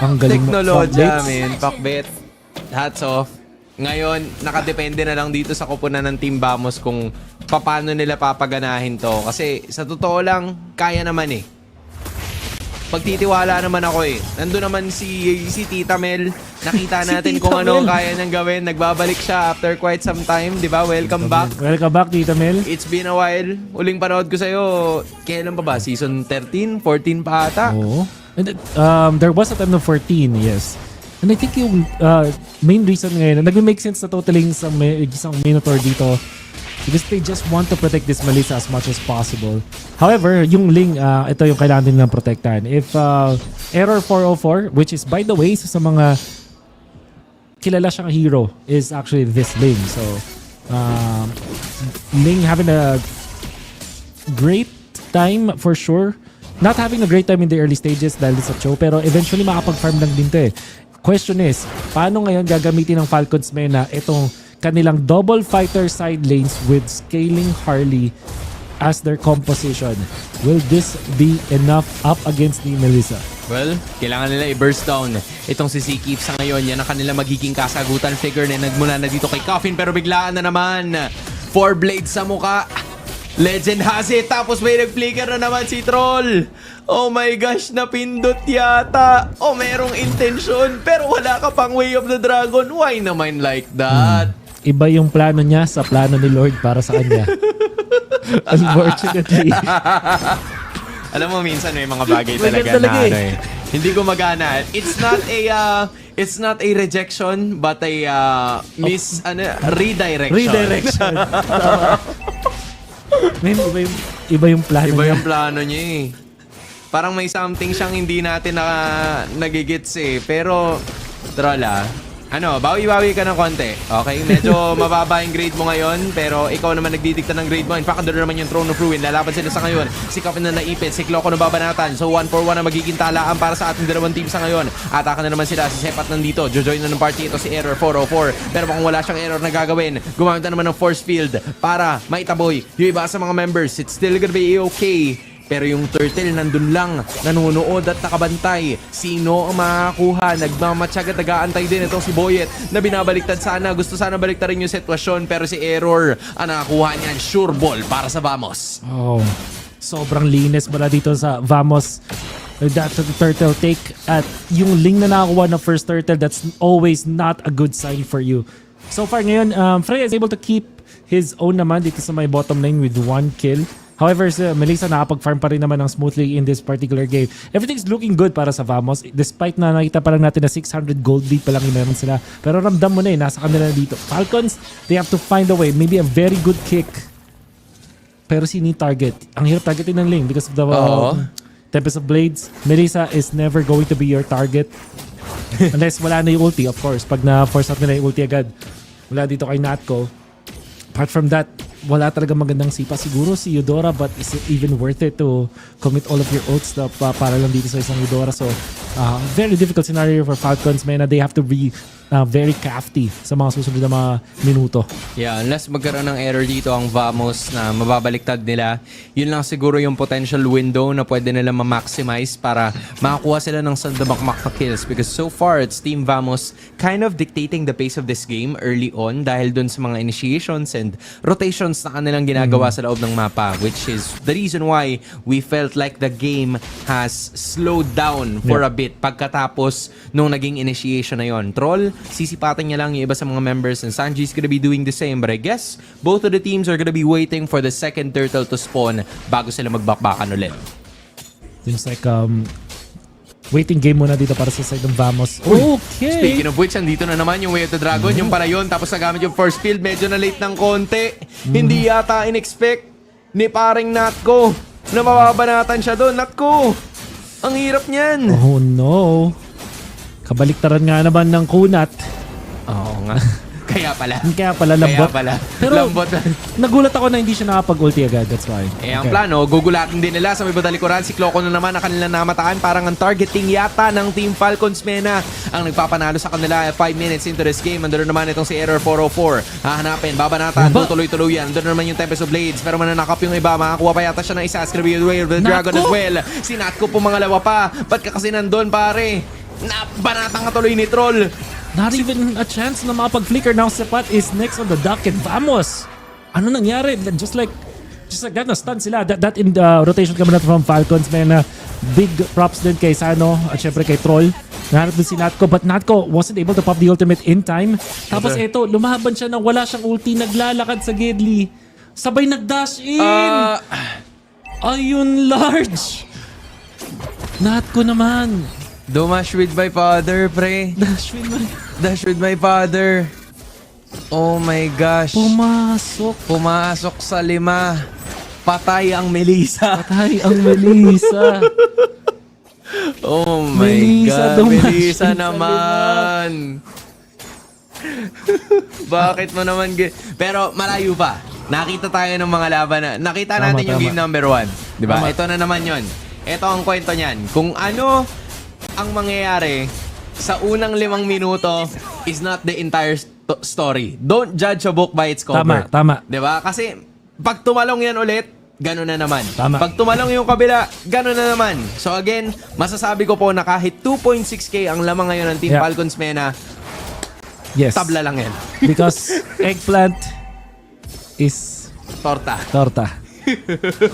Ang galing mo. Teknologya, men. Pakbet. Hats off. Ngayon, nakadepende na lang dito sa kupunan ng Team Vamos kung paano nila papaganahin to. Kasi sa totoo lang, kaya naman eh. pagtitiwala naman ako eh. Nandun naman si Tita Mel. Nakita natin kung ano kaya niyang gawin. Nagbabalik siya after quite some time, di ba? Welcome back. Welcome back, Tita Mel. It's been a while. Uling panood ko sa'yo, kailan pa ba? Season 13? 14 pa ata? Oo. And, there was a time na 14, yes. And I think yung main reason ngayon, nag-make sense na totaling isang Minotaur dito because they just want to protect this Melissa as much as possible. However, yung Ling, ito yung kailangan din nilang protektahan. If Error 404, which is by the way, sa mga kilala siyang hero, is actually this Ling. So, Ling having a great time for sure. Not having a great time in the early stages dahil sa Cho, pero eventually makapag-farm lang din to eh. Question is, paano ngayon gagamitin ng Falcons Mena itong kanilang double fighter side lanes with scaling Harley as their composition? Will this be enough up against ni Melissa? Well, kailangan nila i-burst down itong si Sikif sa ngayon. Yan ang kanila magiging kasagutan. Figure na nagmula na dito kay Coffin pero biglaan na naman. 4 blades sa muka. Legend has it. Tapos may nag-flicker na naman si Troll. Oh my gosh, napindot yata. Oh, merong intention pero wala ka pang Way of the Dragon. Why naman like that? Iba yung plano niya sa plano ni Lord para sa kanya. Unfortunately. Alam mo minsan may mga bagay talaga na ano eh. Hindi ko magana. It's not a rejection but a redirection. Redirection. Iba yung plano niya. Iba yung plano niya eh. Parang may something siyang hindi natin nagigits eh. Pero, Troll bawi-bawi ka ng konti. Okay? Medyo mababa yung grade mo ngayon, pero ikaw naman nagdidikta ng grade mo. In fact, andun naman yung Throne of Ruin. Lalaban sila sa ngayon. Si Coffin na naipit, si Cloco na babanatan. So 1-for-1 na magiging talaan para sa ating dalawang team sa ngayon. Ataka na naman sila. Si Sepat nandito. Jojoin na ng party ito si Error 404. Pero kung wala siyang error na gagawin, gumamit na naman ng force field para maitaboy yung iba sa mga members. It's still gonna be okay. Pero yung turtle nandun lang, nanonood at nakabantay. Sino ang makakuha? Nagmamatsyag at nag-aantay din itong si Boyet na binabaliktad sana. Gusto sana baliktarin yung sitwasyon pero si Error ang nakakuha niyan. Sure ball para sa Vamos. Oh, sobrang linis pala dito sa Vamos. That turtle take at yung Ling na nakakuha na first turtle, that's always not a good sign for you. So far ngayon, Freya is able to keep his own naman dito sa my bottom lane with 1 kill. However, Melissa nakapag-farm pa rin naman ng smoothly in this particular game. Everything's looking good para sa Vamos. Despite na nakita pa lang natin na 600 gold lead pa lang yung meron sila. Pero ramdam mo na nasa kanila dito. Falcons, they have to find a way. Maybe a very good kick. Pero sini target. Ang hirap targetin ng Ling because of the Tempest of Blades. Melissa is never going to be your target. Unless wala na yung ulti, of course. Pag na-force out nila yung ulti agad. Wala dito kay Natko. Apart from that, wala talaga magandang sipa. Siguro si Eudora, but is it even worth it to commit all of your ults para lang dito sa isang Eudora? So, very difficult scenario for Falcons. They have to be very crafty sa mga susunod na mga minuto. Yeah, unless magkaroon ng error dito ang Vamos na mababaliktad nila, yun lang siguro yung potential window na pwede nila ma-maximize para makakuha sila ng sandabakmak na kills. Because so far, it's Team Vamos kind of dictating the pace of this game early on dahil dun sa mga initiations and rotations na kanilang ginagawa sa loob ng mapa, which is the reason why we felt like the game has slowed down for a bit pagkatapos nung naging initiation na yon. Troll, sisipatan niya lang yung iba sa mga members and Sanji's gonna be doing the same, but I guess both of the teams are gonna be waiting for the second turtle to spawn bago sila magbakbakan ulit. Seems like waiting game muna dito para sa side ng Vamos. Okay! Speaking of which, andito na naman yung Way of the Dragon, yung para yun, tapos nagamit yung first field, medyo na late ng konti. Hindi yata in-expect ni paring Natko na mababanatan siya doon. Natko! Ang hirap niyan! Oh no! Kabaliktaran nga naman ng kunat. Oo nga. Kaya pala, lambot. Pero lambot. Nagulat ako na hindi siya nakapag-ulti agad. That's why. Ang plano, gugulatin din nila sa may badalikuran. Si Cloco na naman ang kanilang namataan. Parang ang targeting yata ng Team Falcons Mena ang nagpapanalo sa kanila 5 minutes into this game. Andun naman itong si Error 404. Hahanapin, babanatan, tuloy-tuloy yan. Andun naman yung Tempest of Blades. Pero mananakap yung iba. Makakuha pa yata siya ng isa. It's gonna be the Way of the Dragon as well. Si Natko po mangalawa pa. Ba't ka kasi nandun, pare? Nabanatang ka tuloy ni Troll. Not even a chance na makapag-flicker. Now Sepat is next on the docket. Vamos! Ano nangyari? Just like that, na-stun sila. That in the rotation coming out from Falcons, man. Big props din kay Sano at syempre kay Troll. Nahanap din si Natko, but Natko wasn't able to pop the ultimate in time. Tapos ito, lumaban siya nang wala siyang ulti, naglalakad sa Gedli. Sabay nag-dash in! Ayun, large! Natko naman. Dumash with my father, pre. Dash with my father. Oh my gosh. Pumasok sa 5. Patay ang Melissa. Oh my God. Melissa naman. Bakit mo naman... Pero malayo pa. Nakita tayo ng mga laban na... Nakita natin yung game number 1. Diba? Ito na naman yon. Ito ang kwento niyan. Kung ano ang mangyayari sa unang 5 minuto is not the entire story. Don't judge a book by its cover. Tama. Diba? Kasi pag tumalong yan ulit, gano'n na naman. Tama. Pag tumalong yung kabila, gano'n na naman. So again, masasabi ko po na kahit 2.6K ang lamang ngayon ng Team Falcons Mena, tabla lang yan. Because eggplant is... Torta.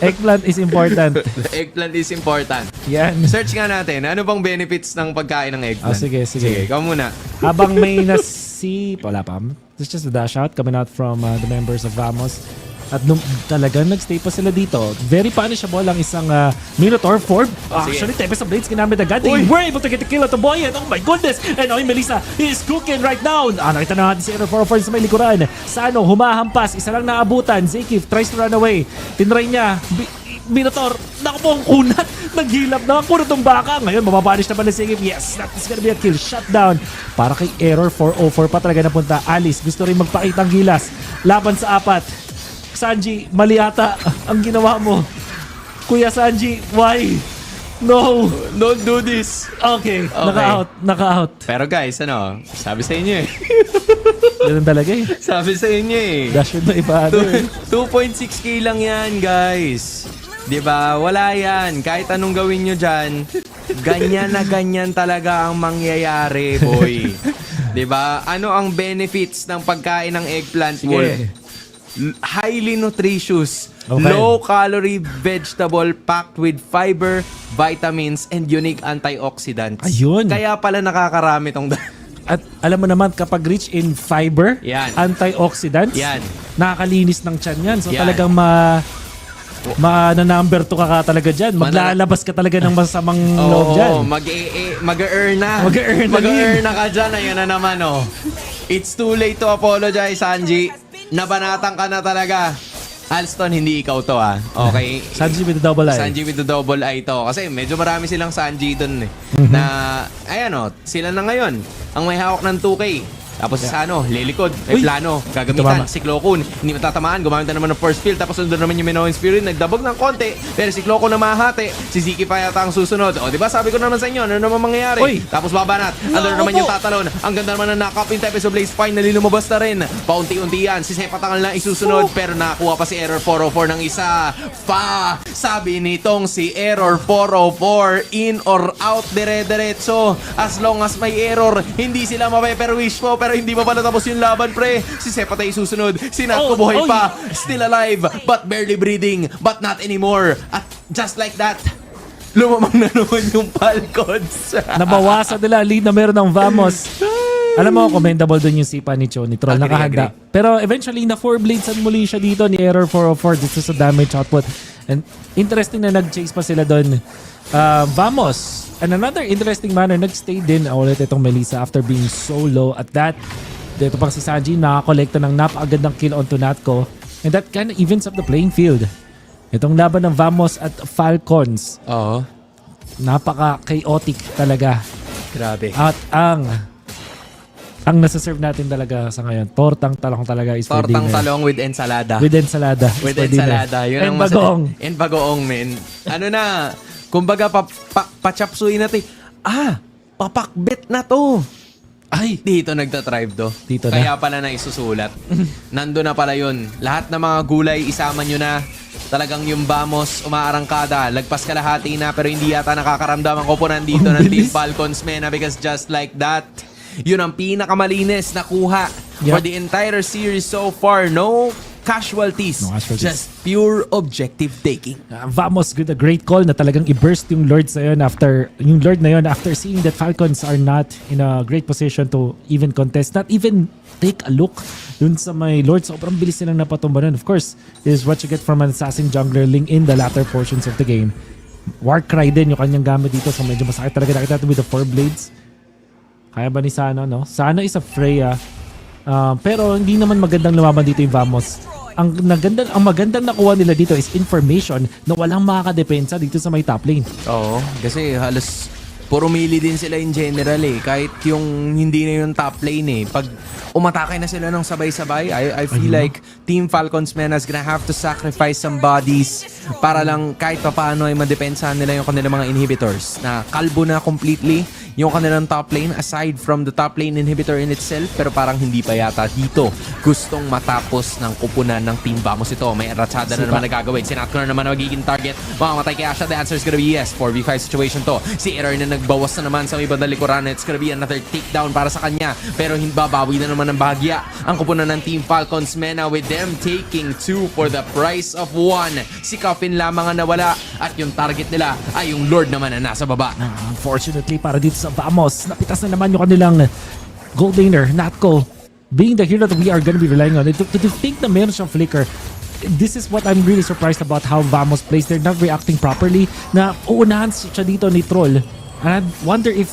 Eggplant is important. Eggplant is important. Yan. Search nga natin, ano bang benefits ng pagkain ng eggplant? Sige. Ikaw muna. Habang may wala pa. It's just a dash out coming out from the members of Vamos. At talagang nagstay pa sila dito. Very punishable ang isang Minotaur Form. Actually, Tempest of Blades ginamit agad. They were able to get the kill at the boy. And oh my goodness! And Melissa is cooking right now. Nakita na natin si Araw 404 sa may likuran. Sano, humahampas. Isa lang naabutan. Zekif tries to run away. Tinry niya. Minotaur, naku po ang kunat. Naghilap na. Puro tong baka. Ngayon, mapapanish naman na Zekif. Yes, that is gonna be a kill. Shutdown. Para kay Error 404 pa talaga napunta. Alice, gusto rin magpakita ang gilas. Laban sa 4. Sanji, mali ata ang ginawa mo. Kuya Sanji, why? No. Don't do this. Okay. Naka-out. Pero guys, sabi sa inyo Ganun talaga Sabi sa inyo Dash with my father. 2.6K lang yan, guys. Diba? Wala yan. Kahit anong gawin nyo dyan, ganyan na ganyan talaga ang mangyayari, boy. Diba? Ano ang benefits ng pagkain ng eggplant, Wolf? Highly nutritious, low-calorie vegetable packed with fiber, vitamins, and unique antioxidants. Ayun. Kaya pala nakakarami tong... At alam mo naman, kapag rich in fiber, antioxidants, nakakalinis ng tiyan yan. So talagang number 2 ka talaga dyan. Maglalabas ka talaga ng masamang loob dyan. Mag-earn na. Mag-earn na ka dyan. Ayun na naman, It's too late to apologize, Sanji. Nabanatan ka na talaga. Alston, hindi ikaw to Okay? Sanji with the double eye. Sanji with the double eye to. Kasi medyo marami silang Sanji dun na, sila na ngayon. Ang may hawak ng 2K. Tapos sa lilikod, may plano, gagamitan, si Klokun, hindi matatamaan, gumamit na naman ng first field, tapos sunod naman yung Minoan Spirit, nagdabog ng konti, pero si Klokun na mahati, si Ziki pa yata ang susunod. O, diba sabi ko naman sa inyo, ano naman mangyayari? Tapos babanat, andun naman yung tatalon, ang ganda naman na knock-up yung Tempest of Blaze, finally lumabas na rin. Paunti-unti yan, si Sepatangal na isusunod, pero nakakuha pa si Error 404 ng isa. Sabi nitong si Error 404, in or out, dire-diretso. As long as may error, hindi sila mape-perwish po, pero hindi pa pala tapos yung laban, pre. Si Sepatay susunod. Si Natko buhay pa. Still alive, but barely breathing. But not anymore. At just like that, lumamang na naman yung Falcons. Nabawasan nila lead na meron ng Vamos. Alam mo, commendable dun yung sipa ni Troll. Nakahanda. Pero eventually, na 4 blades muli siya dito ni Error 404. This is a damage output. And interesting na nag-chase pa sila dun. Vamos. And another interesting manner, nag-stay din ulit itong Melissa after being so low at that. Dito pang si Sanji, nakakolekta ng napakagad ng kill onto Natko. And that kind of evens up the playing field. Itong laban ng Vamos at Falcons. Napaka-chaotic talaga. Grabe. At ang nasa-serve natin talaga sa ngayon, tortang talong talaga is for dinner. Tortang talong with ensalada. With ensalada. With ensalada. Yun and bagoong. And bagoong, men. Kumbaga, pachapsuin natin. Papakbet na to. Ay, dito nagtatribe to. Dito Kaya pala na isusulat. Nando na pala yun. Lahat ng mga gulay, isama nyo na. Talagang yung Vamos, umaarangkada. Lagpas kalahati na, pero hindi yata nakakaramdam ang koponan dito ng Team Falcons, Mena, because just like that, yun ang pinakamalinis na kuha for the entire series so far. No casualties. No casualties. Just pure objective taking. Vamos with a great call na talagang i-burst yung Lords na yun after seeing that Falcons are not in a great position to even contest, not even take a look dun sa may Lords. Sobrang bilis nilang napatumba nun. Of course, this is what you get from an assassin jungler link in the latter portions of the game. Warcry din yung kanyang gamit dito, so medyo masakit talaga. Nakita natin with the 4 blades. Kaya ba ni Sana, no? Sana is a Freya. Pero hindi naman magandang lumaban dito yung Vamos. Ang magandang nakuha nila dito is information na walang makakadepensa dito sa may top lane. Oo, kasi halos puro melee din sila in general eh. Kahit yung hindi na yung top lane eh. Pag umatake na sila ng sabay-sabay, I feel like Team Falcons men is gonna have to sacrifice some bodies para lang kahit paano ay madepensahan nila yung kanilang mga inhibitors na kalbo na completely yung kanilang top lane aside from the top lane inhibitor in itself, pero parang hindi pa yata dito gustong matapos ng kupunan ng Team Vamos ito. May ratsada na naman nagagawin. Si Natko na naman na magiging target. Mamamatay kaya siya. The answer is gonna be yes. 4v5 situation to. Si Error na nagbawas na naman sa may bandang likuran. It's gonna be another takedown para sa kanya, pero babawi na naman ng bahagya ang kupunan ng Team Falcons Mena with them taking 2 for the price of 1. Si Coffin lamang ang nawala at yung target nila ay yung Lord naman na nasa baba. Unfortunately para dito sa Vamos, napitas na naman yung kanilang gold laner, Natko, being the hero that we are gonna be relying on. To think na meron siyang flicker, this is what I'm really surprised about how Vamos plays. They're not reacting properly. Na uunahan siya dito ni Troll. And I wonder if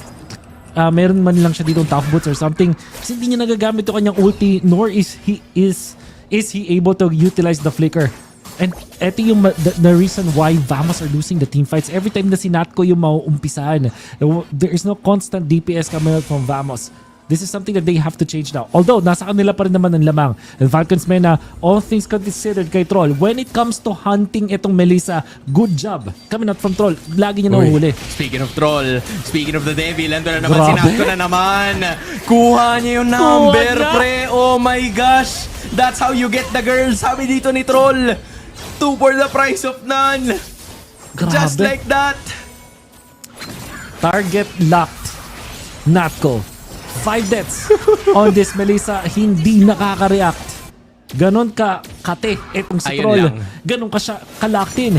meron man lang siya dito top boots or something. Kasi hindi niya nagagamit yung kanyang ulti, nor is he able to utilize the flicker. And eto yung the reason why Vamos are losing the team fights. Every time na si Natko yung mauumpisahan, there is no constant DPS coming out from Vamos. This is something that they have to change now. Although, nasa kanila pa rin naman ang lamang. And Falcons Mena, all things considered kay Troll, when it comes to hunting itong Melissa, good job. Coming out from Troll, lagi niya nahuhuli. Speaking of Troll, speaking of the Devil, ando na naman si Natko na naman. Kuha niya yung number, pre. Oh my gosh. That's how you get the girls. Sabi dito ni Troll. 2 for the price of none. Grabe. Just like that. Target locked. Natko. 5 deaths on this Melissa. Hindi nakaka-react. Ganon kate itong si Troll. Ganon ka siya ka-locked in.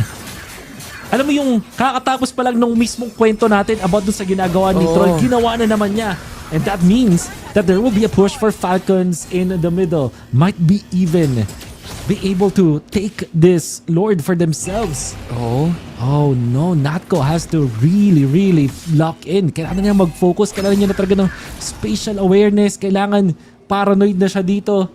Alam mo yung kakatapos pa lang nung mismong kwento natin about dun sa ginagawa ni Troll, ginawa na naman niya. And that means that there will be a push for Falcons in the middle. Might be even be able to take this Lord for themselves. Oh no, Natko has to really lock in. Kailangan niya mag-focus, kailangan niya na talaga ng spatial awareness, kailangan paranoid na siya dito.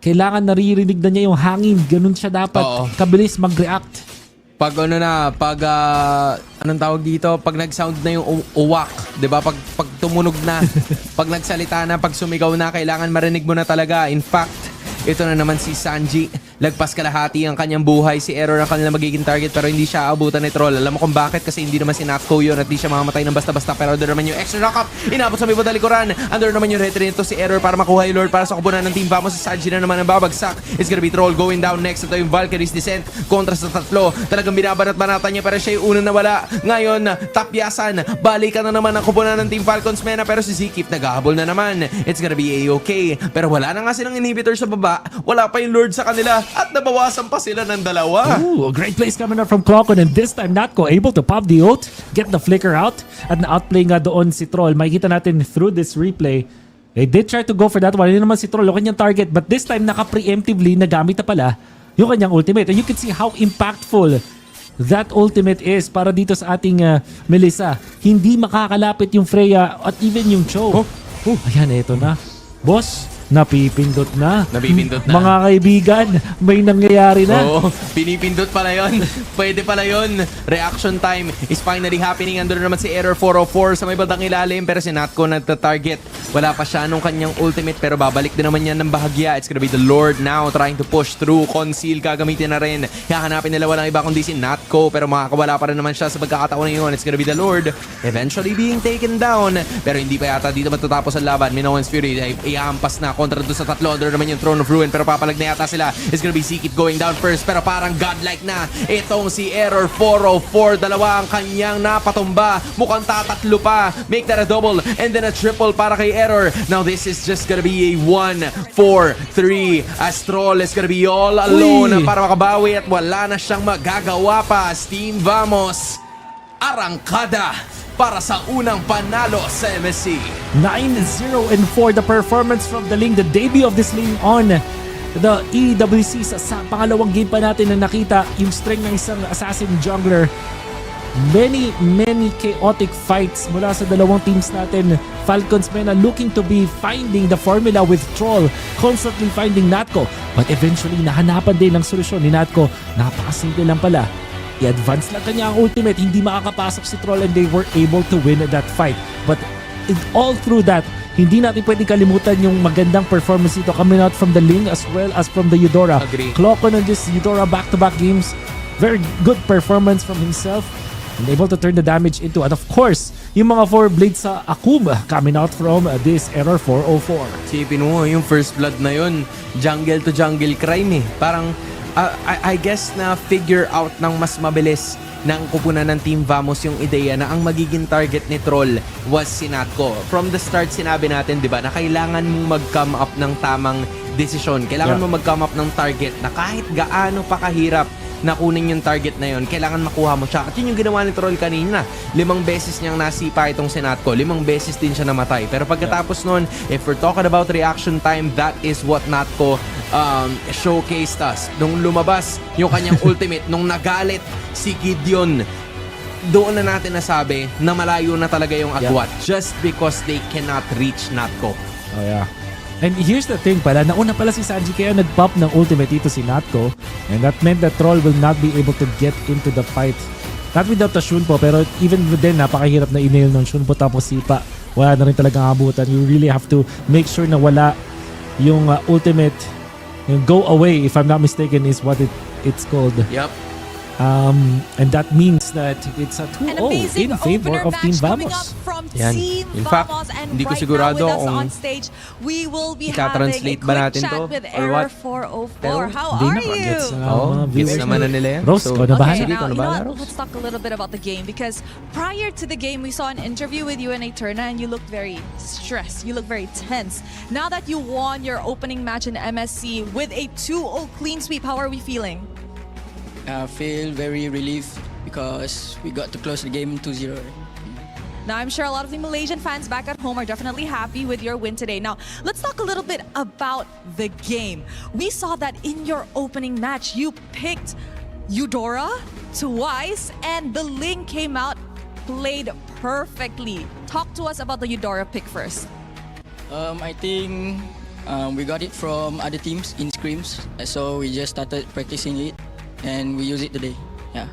Kailangan naririnig na niya yung hangin, ganun siya dapat kabilis mag-react. Pag anong tawag dito, pag nag-sound na yung uwak, 'di ba? Pag tumunog na, pag nagsalita na, pag sumigaw na, kailangan marinig mo na talaga. In fact, ito na naman si Sanji. Lagpas kalahati ang kanyang buhay. Si Error ang kanilang magiging target, pero hindi siya aabutan ni Troll. Alam mo kung bakit? Kasi hindi naman si Natko yun at di siya mamamatay ng basta-basta. Pero doon naman yung extra knock-up. Inabot sa may badalikuran. Andun naman yung retry nito si Error para makuha yung Lord para sa kubunan ng Team Vamos. Si Sanji na naman ang babagsak. It's gonna be Troll going down next. Ito yung Valkyrie's Descent kontra sa tatlo. Talagang binabanat-banatan niya, pero siya yung unang nawala. Ngayon, tapyasan. Balikan na naman ang kubunan ng Team Falcons Mena, pero si Zikip naghahabol na naman. It's gonna be A-okay. Pero wala na nga silang inhibitor sa baba. Wala pa yung Lord sa kanila at nabawasan pa sila ng dalawa. Ooh, a great place coming up from Clockon, and this time Natko able to pop the ult, get the flicker out, at na-outplay nga doon si Troll. Makikita natin through this replay, they did try to go for that one. Yun naman si Troll, yung kanyang target, but this time naka-preemptively nagamit na pala yung kanyang ultimate. And you can see how impactful that ultimate is para dito sa ating Melissa. Hindi makakalapit yung Freya at even yung Cho. Ayan, eto na. Boss, napipindot na. Mga kaibigan, may nangyayari na. Pinipindot pala yun. Pwede pala yun. Reaction time is finally happening. Andun naman si Error 404 sa may bandang ilalim, pero si Natko nagta-target. Wala pa siya nung kanyang ultimate, pero babalik din naman yan ng bahagya. It's gonna be the Lord now trying to push through. Conceal gagamitin na rin. Hahanapin nila walang iba kundi si Natko, pero makakawala pa rin naman siya sa pagkakataon na yun. It's gonna be the Lord eventually being taken down, pero hindi pa yata dito matatapos ang laban. Minowan's Fury ay iampas na kontra doon sa tatlo. Under naman yung Throne of Ruin, pero papalag na yata sila. It's gonna be Zeke going down first, pero parang godlike na itong si Error 404. Dalawa ang kanyang napatumba. Mukhang tatatlo pa. Make that a double and then a triple para kay Error. Now this is just gonna be a 1-4-3. Astrol is gonna be all alone para makabawi at wala na siyang magagawa pa. Team Vamos, arangkada para sa unang panalo sa MSC. 9-0-4 the performance from the Ling, the debut of this Ling on the EWC. Sa pangalawang game pa natin na nakita yung strength ng isang assassin jungler. Many chaotic fights mula sa dalawang teams natin. Falcons Mena looking to be finding the formula with Troll, constantly finding Natko. But eventually, nahanapan din ng solusyon ni Natko. Napakasimple lang pala. I-advance lang kanya ang ultimate, hindi makakapasok si Troll and they were able to win that fight. But all through that, hindi natin pwedeng kalimutan yung magandang performance dito coming out from the Ling as well as from the Eudora. Clock on this Eudora back-to-back games. Very good performance from himself and able to turn the damage into, and of course, yung mga 4 blades sa Akuma coming out from this Error 404. Sipin mo, yung first blood na yun, jungle to jungle crime eh. Parang I guess na figure out ng mas mabilis ng kupunan ng Team Vamos yung ideya na ang magiging target ni Troll was si Natko. From the start, sinabi natin, di ba, na kailangan mong mag-come up ng tamang desisyon. Kailangan mo mag-come up ng target na kahit gaano pa kahirap na kunin yung target na yun, kailangan makuha mo siya. At yun yung ginawa ni Troll kanina. 5 beses niyang nasipa itong si Natko. 5 beses din siya namatay. Pero pagkatapos nun, if we're talking about reaction time, that is what Natko showcased us. Nung lumabas yung kanyang ultimate, nung nagalit si Gideon, doon na natin nasabi na malayo na talaga yung agwat just because they cannot reach Natko. Oh yeah. And here's the thing pala, nauna pala si Sanji kaya nag-pop ng ultimate dito si Natko, and that meant that Troll will not be able to get into the fight. Not without the Shunpo, pero even then, napakahirap na i-nail ng Shunpo tapos sipa. Wala na rin talagang abutan. You really have to make sure na wala yung ultimate, yung go away, if I'm not mistaken, is what it's called. Yep. And that means that it's a 2-0 in favor of Team Vamos. Yan. In fact, hindi ko sigurado kung ita-translate ba natin to or what. How are you? Gets naman na nila yan. Rose, so, let's talk a little bit about the game, because prior to the game, we saw an interview with you and Eterna and you looked very stressed. You looked very tense. Now that you won your opening match in MSC with a 2-0 clean sweep, how are we feeling? I feel very relieved because we got to close the game 2-0. Now, I'm sure a lot of the Malaysian fans back at home are definitely happy with your win today. Now, let's talk a little bit about the game. We saw that in your opening match, you picked Eudora twice, and the Ling came out, played perfectly. Talk to us about the Eudora pick first. I think we got it from other teams in scrims, so we just started practicing it, and we use it today. Yeah.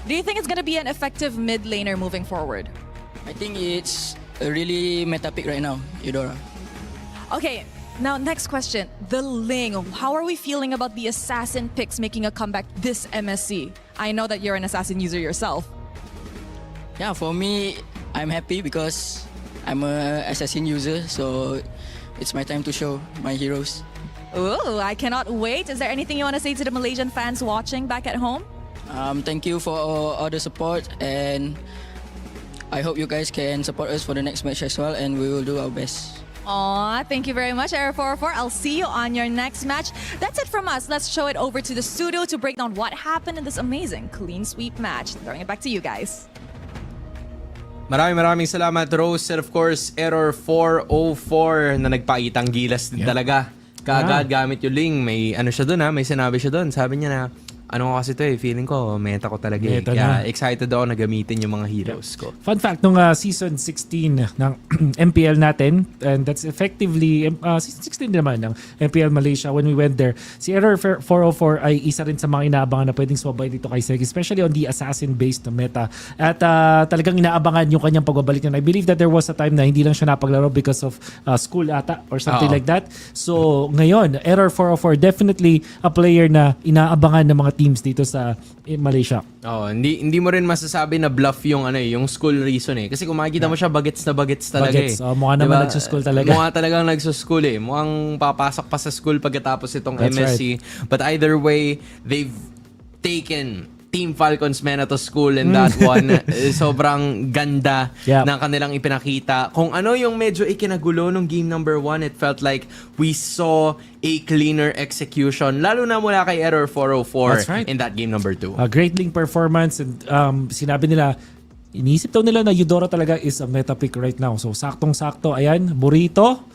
Do you think it's going to be an effective mid laner moving forward? I think it's a really meta pick right now, Eudora. Okay, now next question. The Ling. How are we feeling about the assassin picks making a comeback this MSC? I know that you're an assassin user yourself. Yeah, for me, I'm happy because I'm an assassin user, so it's my time to show my heroes. Ooh, I cannot wait. Is there anything you want to say to the Malaysian fans watching back at home? Thank you for all the support, and I hope you guys can support us for the next match as well, and we will do our best. Aw, thank you very much, Araw 404. I'll see you on your next match. That's it from us. Let's show it over to the studio to break down what happened in this amazing clean sweep match. Throwing it back to you guys. Maraming salamat, Rose. And of course, Error 404 na nagpaitang gilas din talaga. Kaagad gamit yung Ling. May ano siya doon, may sinabi siya doon. Sabi niya na, ano ko kasi ito feeling ko, meta ko talaga Kaya excited ako na gamitin yung mga heroes ko. Fun fact, nung season 16 ng MPL natin, and that's effectively, season 16 naman ng MPL Malaysia when we went there, si Error 404 ay isa rin sa mga inaabangan na pwedeng sumabay dito kay Seg, especially on the assassin-based na meta. At talagang inaabangan yung kanyang pagbabalik na. I believe that there was a time na hindi lang siya napaglaro because of school ata or something like that. So ngayon, Error 404 definitely a player na inaabangan ng mga teams dito sa Malaysia. Oh, hindi mo rin masasabi na bluff yung yung school reason eh. Kasi kung makikita mo siya bagets talaga Bagets. Mukha naman nagsuschool talaga. Mukha talagang nagsuschool eh. Mukhang papasok pa sa school pagkatapos itong That's MSC. right. But either way, they've taken Team Falcons men to school in that one. Sobrang ganda ng kanilang ipinakita. Kung ano yung medyo ikinagulo nung game number 1, it felt like we saw a cleaner execution. Lalo na mula kay Error 404 That's right. in that game number 2. A great link performance, and sinabi nila, iniisip daw nila na Eudora talaga is a meta pick right now. So saktong-sakto, ayan, Burrito.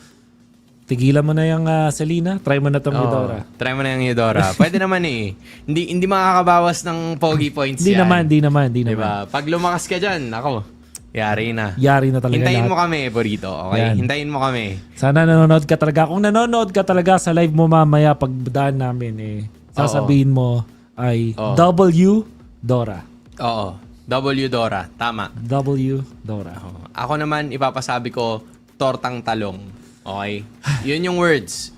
Tigilan mo na yung Selena, try mo na tong Eudora. Try mo na yung Eudora. Pwede naman eh. Hindi makakabawas ng pogi points Di yan. naman. Diba? Pag lumakas ka dyan, ako, yari na. Yari na talaga Hintayin lahat. mo kami, Burrito. Okay? Yan. Hintayin mo kami. Sana nanonood ka talaga. Kung nanonood ka talaga sa live mo mamaya, pagdaan namin sasabihin mo ay W Dora. Oo. W Dora. Tama. W Dora. Ako naman, ipapasabi ko, tortang talong. Okay? Yun yung words.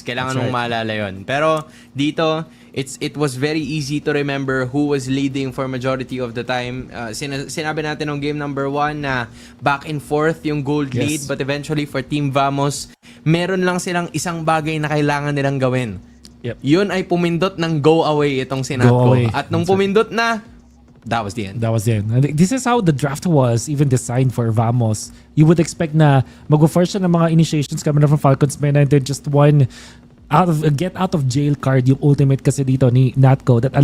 Kailangan mong maalala yun. Pero dito, it was very easy to remember who was leading for majority of the time. Sinabi natin ng game number 1 na back and forth yung gold lead, but eventually for Team Vamos, meron lang silang isang bagay na kailangan nilang gawin. Yep. Yun ay pumindot ng go away itong sinat ko. At nung pumindot na, that was the end. And this is how the draft was even designed for Vamos. You would expect na mag-first siya ng mga initiations coming from Falcons men, and then just one get out of jail card yung ultimate kasi dito ni Natco that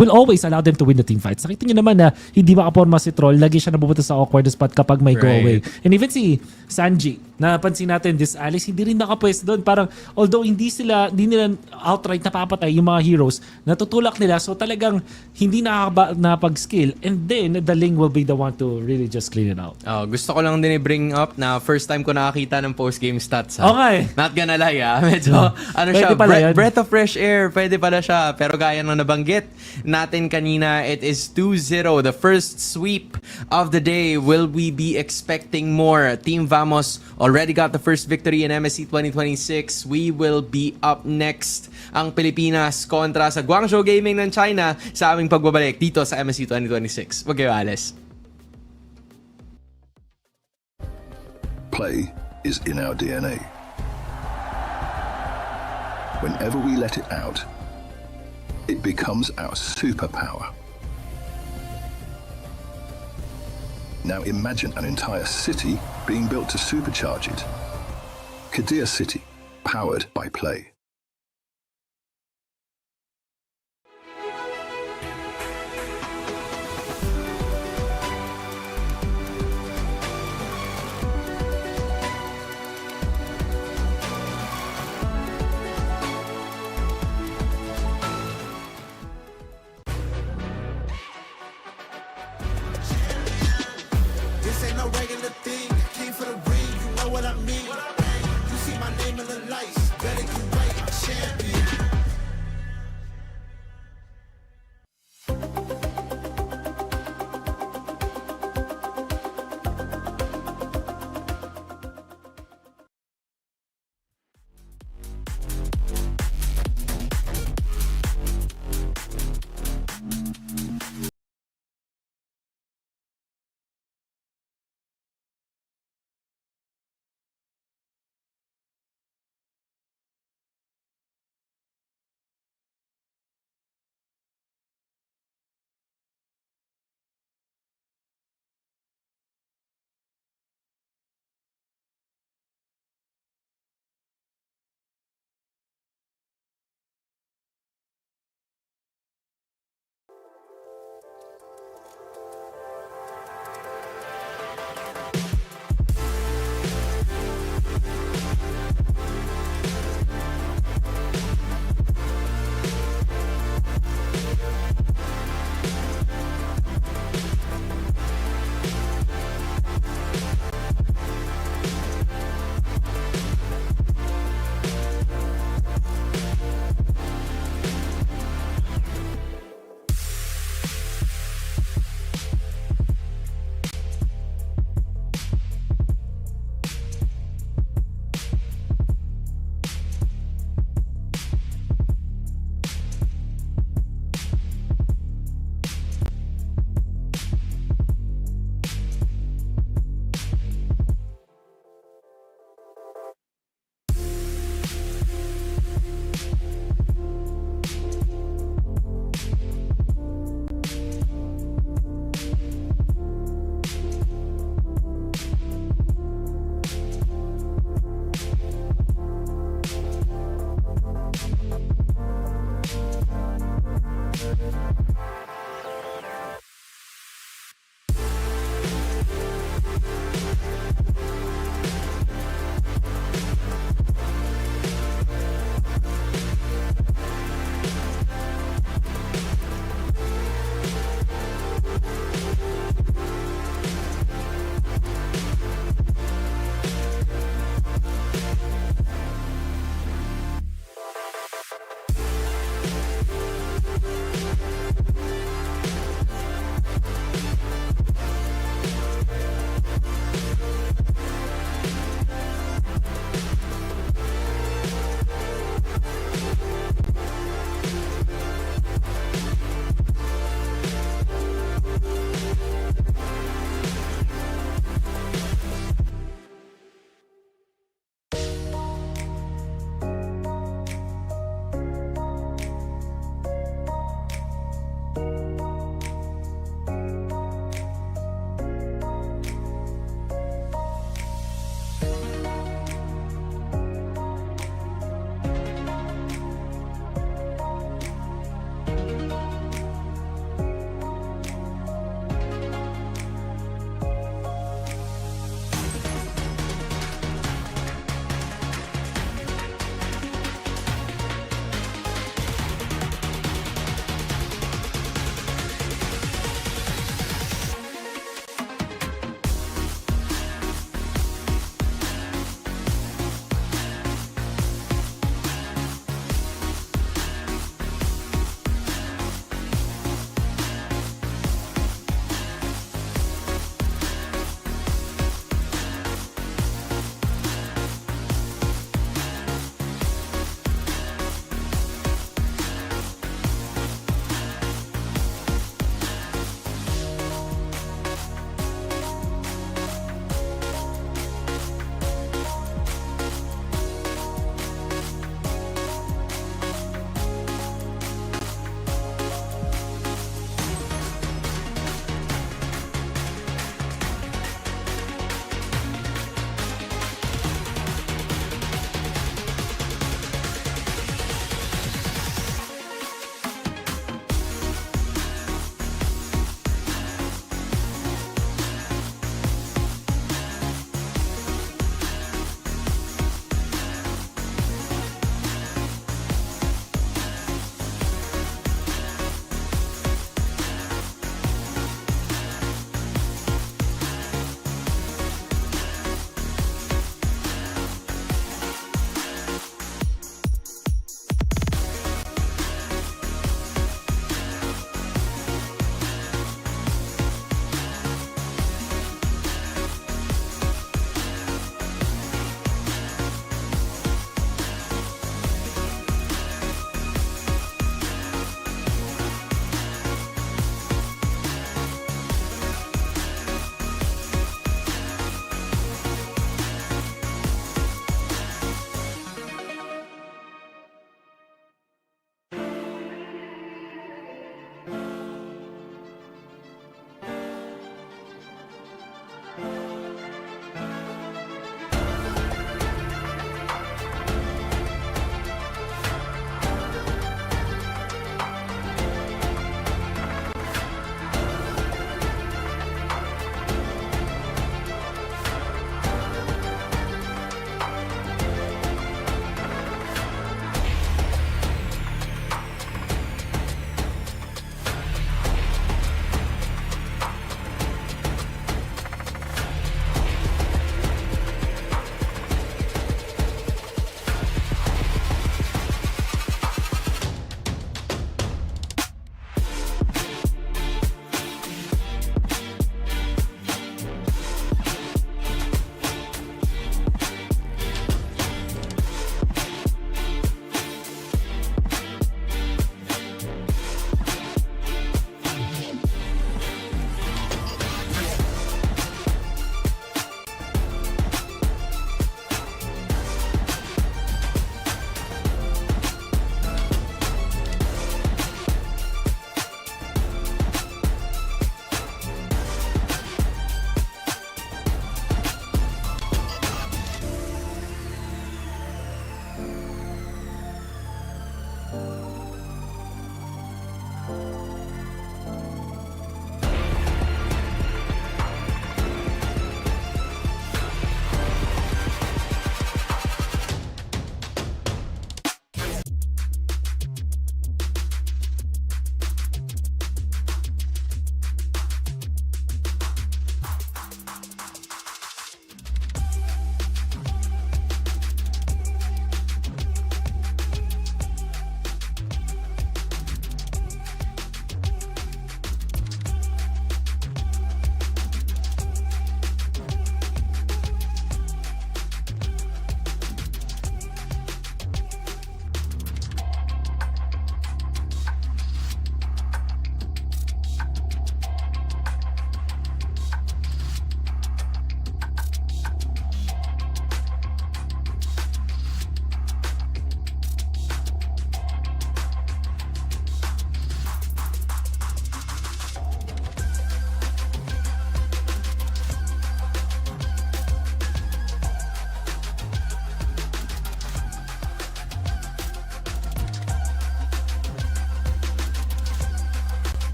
will always allow them to win the team fights. Nakita nyo naman na hindi makaporma si Troll. Lagi siya nabubuto sa awkward spot kapag may go away. And even si Sanji, napansin natin this Alice, hindi rin nakapwesto doon. Parang, although hindi nila outright napapatay yung mga heroes, natutulak nila. So talagang hindi nakapag-skill. And then, the Ling will be the one to really just clean it out. Gusto ko lang din i-bring up na first time ko nakakita ng post-game stats. Okay. Not gonna lie, medyo, siya, breath of fresh air, pwede pala siya. Pero gaya ng nabanggit natin kanina, it is 2-0. The first sweep of the day. Will we be expecting more? Team Vamos already got the first victory in MSC 2026. We will be up next. Ang Pilipinas kontra sa Guangzhou Gaming ng China sa aming pagbabalik dito sa MSC 2026. Huwag kayo alis. Play is in our DNA. Whenever we let it out, it becomes our superpower. Now imagine an entire city being built to supercharge it. Kadir City, powered by play. This ain't no regular thing. Came for the ring, you know what I mean. You see my name in the lights, better get right.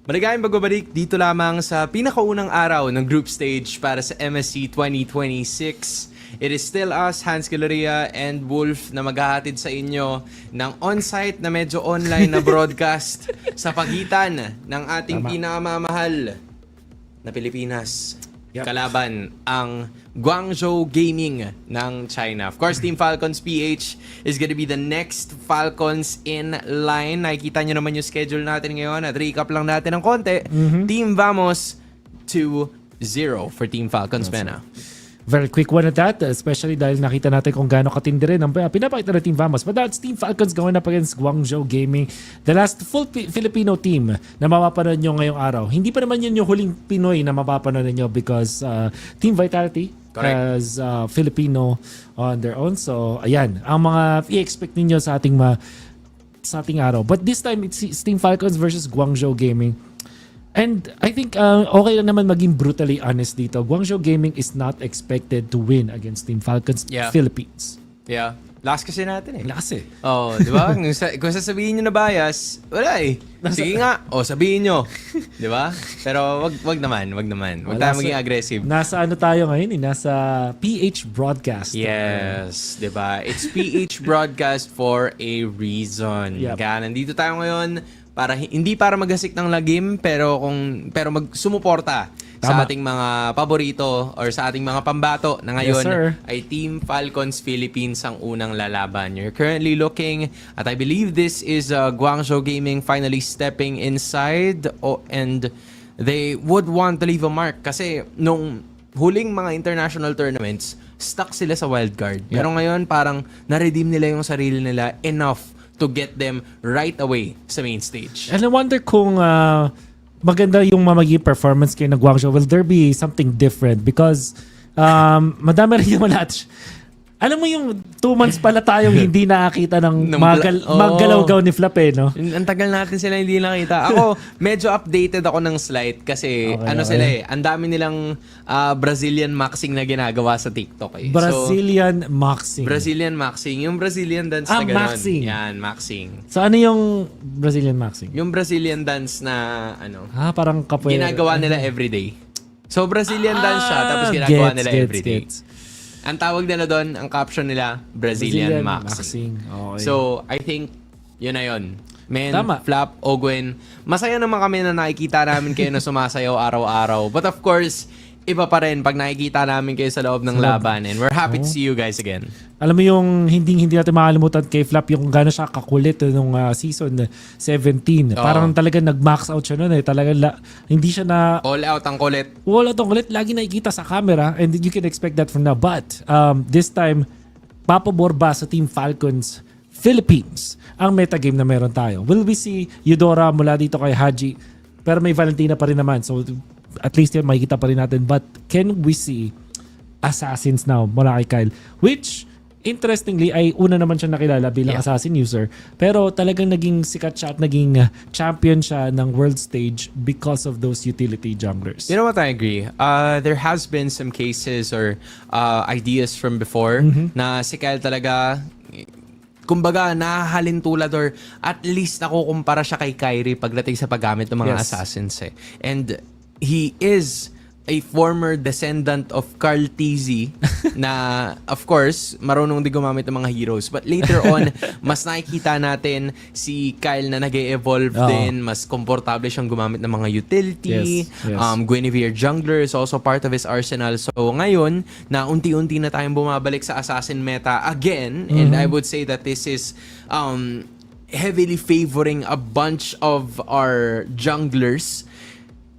Maligayang pagbabalik dito lamang sa pinakaunang araw ng group stage para sa MSC 2026. It is still us, Hans Galeria and Wolf, na maghahatid sa inyo ng on-site na medyo online na broadcast sa pagitan ng ating pinakamamahal na Pilipinas. Kalaban ang Guangzhou Gaming ng China. Of course, Team Falcons PH is gonna be the next Falcons in line. Nakikita nyo naman yung schedule natin ngayon at recap lang natin ng konti. Team Vamos 2-0 for Team Falcons, Mena. Very quick one at that, especially dahil nakita natin kung gaano katindi rin ang pinapakita ng Team Vamos. But that's Team Falcons going up against Guangzhou Gaming, the last full Filipino team na mapapanood nyo ngayong araw. Hindi pa naman yun yung huling Pinoy na mapapanood nyo because Team Vitality has Filipino on their own. So, ayan, ang mga i-expect ninyo sa ating araw. But this time, it's Team Falcons versus Guangzhou Gaming. And I think okay lang naman maging brutally honest dito. Guangzhou Gaming is not expected to win against Team Falcons Philippines. Yeah. Last kasi natin eh. Last eh. Oh, di ba? Kung sasabihin nyo na bias, wala eh. Sige nga. Sabihin nyo. Di ba? Pero wag naman. Wag tayo maging aggressive. Nasa ano tayo ngayon eh? Nasa PH Broadcast. Yes. Di ba? It's PH Broadcast for a reason. Kaya nandito tayo ngayon hindi para maghasik ng lagim pero magsumuporta sa ating mga paborito or sa ating mga pambato na ngayon ay Team Falcons Philippines ang unang lalaban. You're currently looking at I believe this is Guangzhou Gaming finally stepping inside and they would want to leave a mark kasi nung huling mga international tournaments stuck sila sa wildcard. Pero ngayon parang na-redeem nila yung sarili nila enough to get them right away sa main stage. And I wonder kung maganda yung magiging performance kayo ng Guangzhou. Will there be something different? Because madami rin yung lahat. Alam mo yung 2 months pala tayong hindi nakakita ng maggalaw-gaw ni Flap eh, no? Ang tagal natin sila hindi nakita. Ako, medyo updated ako ng slide kasi sila eh, ang dami nilang Brazilian maxing na ginagawa sa TikTok eh. Brazilian maxing. Yung Brazilian dance na gano'n. Maxing. Yan, maxing. So ano yung Brazilian maxing? Yung Brazilian dance na parang capoeira. Ginagawa nila everyday. So Brazilian dance siya, tapos ginagawa nila everyday. Ang tawag nila doon, ang caption nila, Brazilian maxing. Okay. So, I think, yun na yun. Men, Tama. Flap, Ogwen, masaya naman kami na nakikita namin kayo na sumasayaw araw-araw. But of course, iba pa rin pag nakikita namin kayo sa loob ng laban. And we're happy to see you guys again. Alam mo yung hindi natin makalimutan kay Flap yung gano'n siya kakulit nung season 17. Parang talaga nag-max out siya noon eh. Talaga hindi siya na... All out ang kulit. All out ang kulit. Lagi nakikita sa camera and you can expect that from now. But this time, papabor ba sa Team Falcons Philippines ang metagame na meron tayo? Will we see Eudora mula dito kay Haji? Pero may Valentina pa rin naman. So at least yun makikita pa rin natin. But can we see Assassins now mula kay Kyle? Which... interestingly, ay una naman siya nakilala bilang assassin user. Pero talagang naging sikat siya at naging champion siya ng world stage because of those utility junglers. You know what? I agree. There has been some cases or ideas from before na si Kyle talaga, kumbaga, nahahalin tulad or at least nakukumpara siya kay Kyrie pagdating sa paggamit ng mga assassins eh. And he is a former descendant of Carl Tizzy na, of course, marunong din gumamit ng mga heroes. But later on, mas nakikita natin si Kyle na nag-evolve din. Mas komportable siyang gumamit ng mga utility. Guinevere Jungler is also part of his arsenal. So ngayon, na unti-unti na tayong bumabalik sa assassin meta again. And I would say that this is heavily favoring a bunch of our junglers.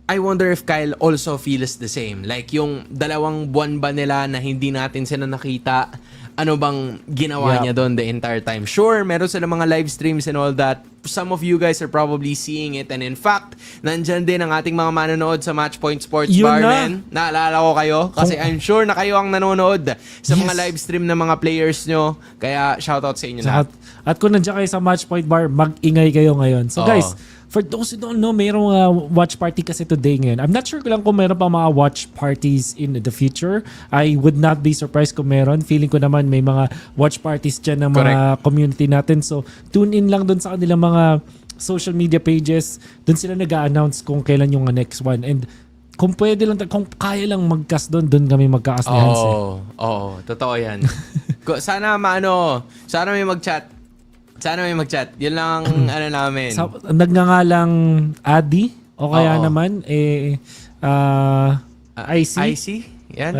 I wonder if Kyle also feels the same. Like yung 2 buwan ba nila na hindi natin sila nakita, ano bang ginawa niya doon the entire time? Sure, meron sila mga live streams and all that. Some of you guys are probably seeing it. And in fact, nandyan din ang ating mga manonood sa Matchpoint Sports Bar, men. Naalala ko kayo. Kasi I'm sure na kayo ang nanonood sa mga live stream ng mga players nyo. Kaya shoutout sa inyo lahat. At kung nandiyan kayo sa Matchpoint Bar, mag-ingay kayo ngayon. So guys, for those who don't know, mayroong watch party kasi today ngayon. I'm not sure lang kung meron pa mga watch parties in the future. I would not be surprised kung meron. Feeling ko naman may mga watch parties dyan ng mga community natin. So, tune in lang dun sa kanilang mga social media pages, doon sila nag-a-announce kung kailan yung next one. And kung pwede lang, kung kaya lang mag-cast doon kami mag-cast ni Hans. Oo, totoo yan. Sana may mag-chat. Yun lang ano namin. Nagngangalang Adi o kaya naman IC. IC? Yan.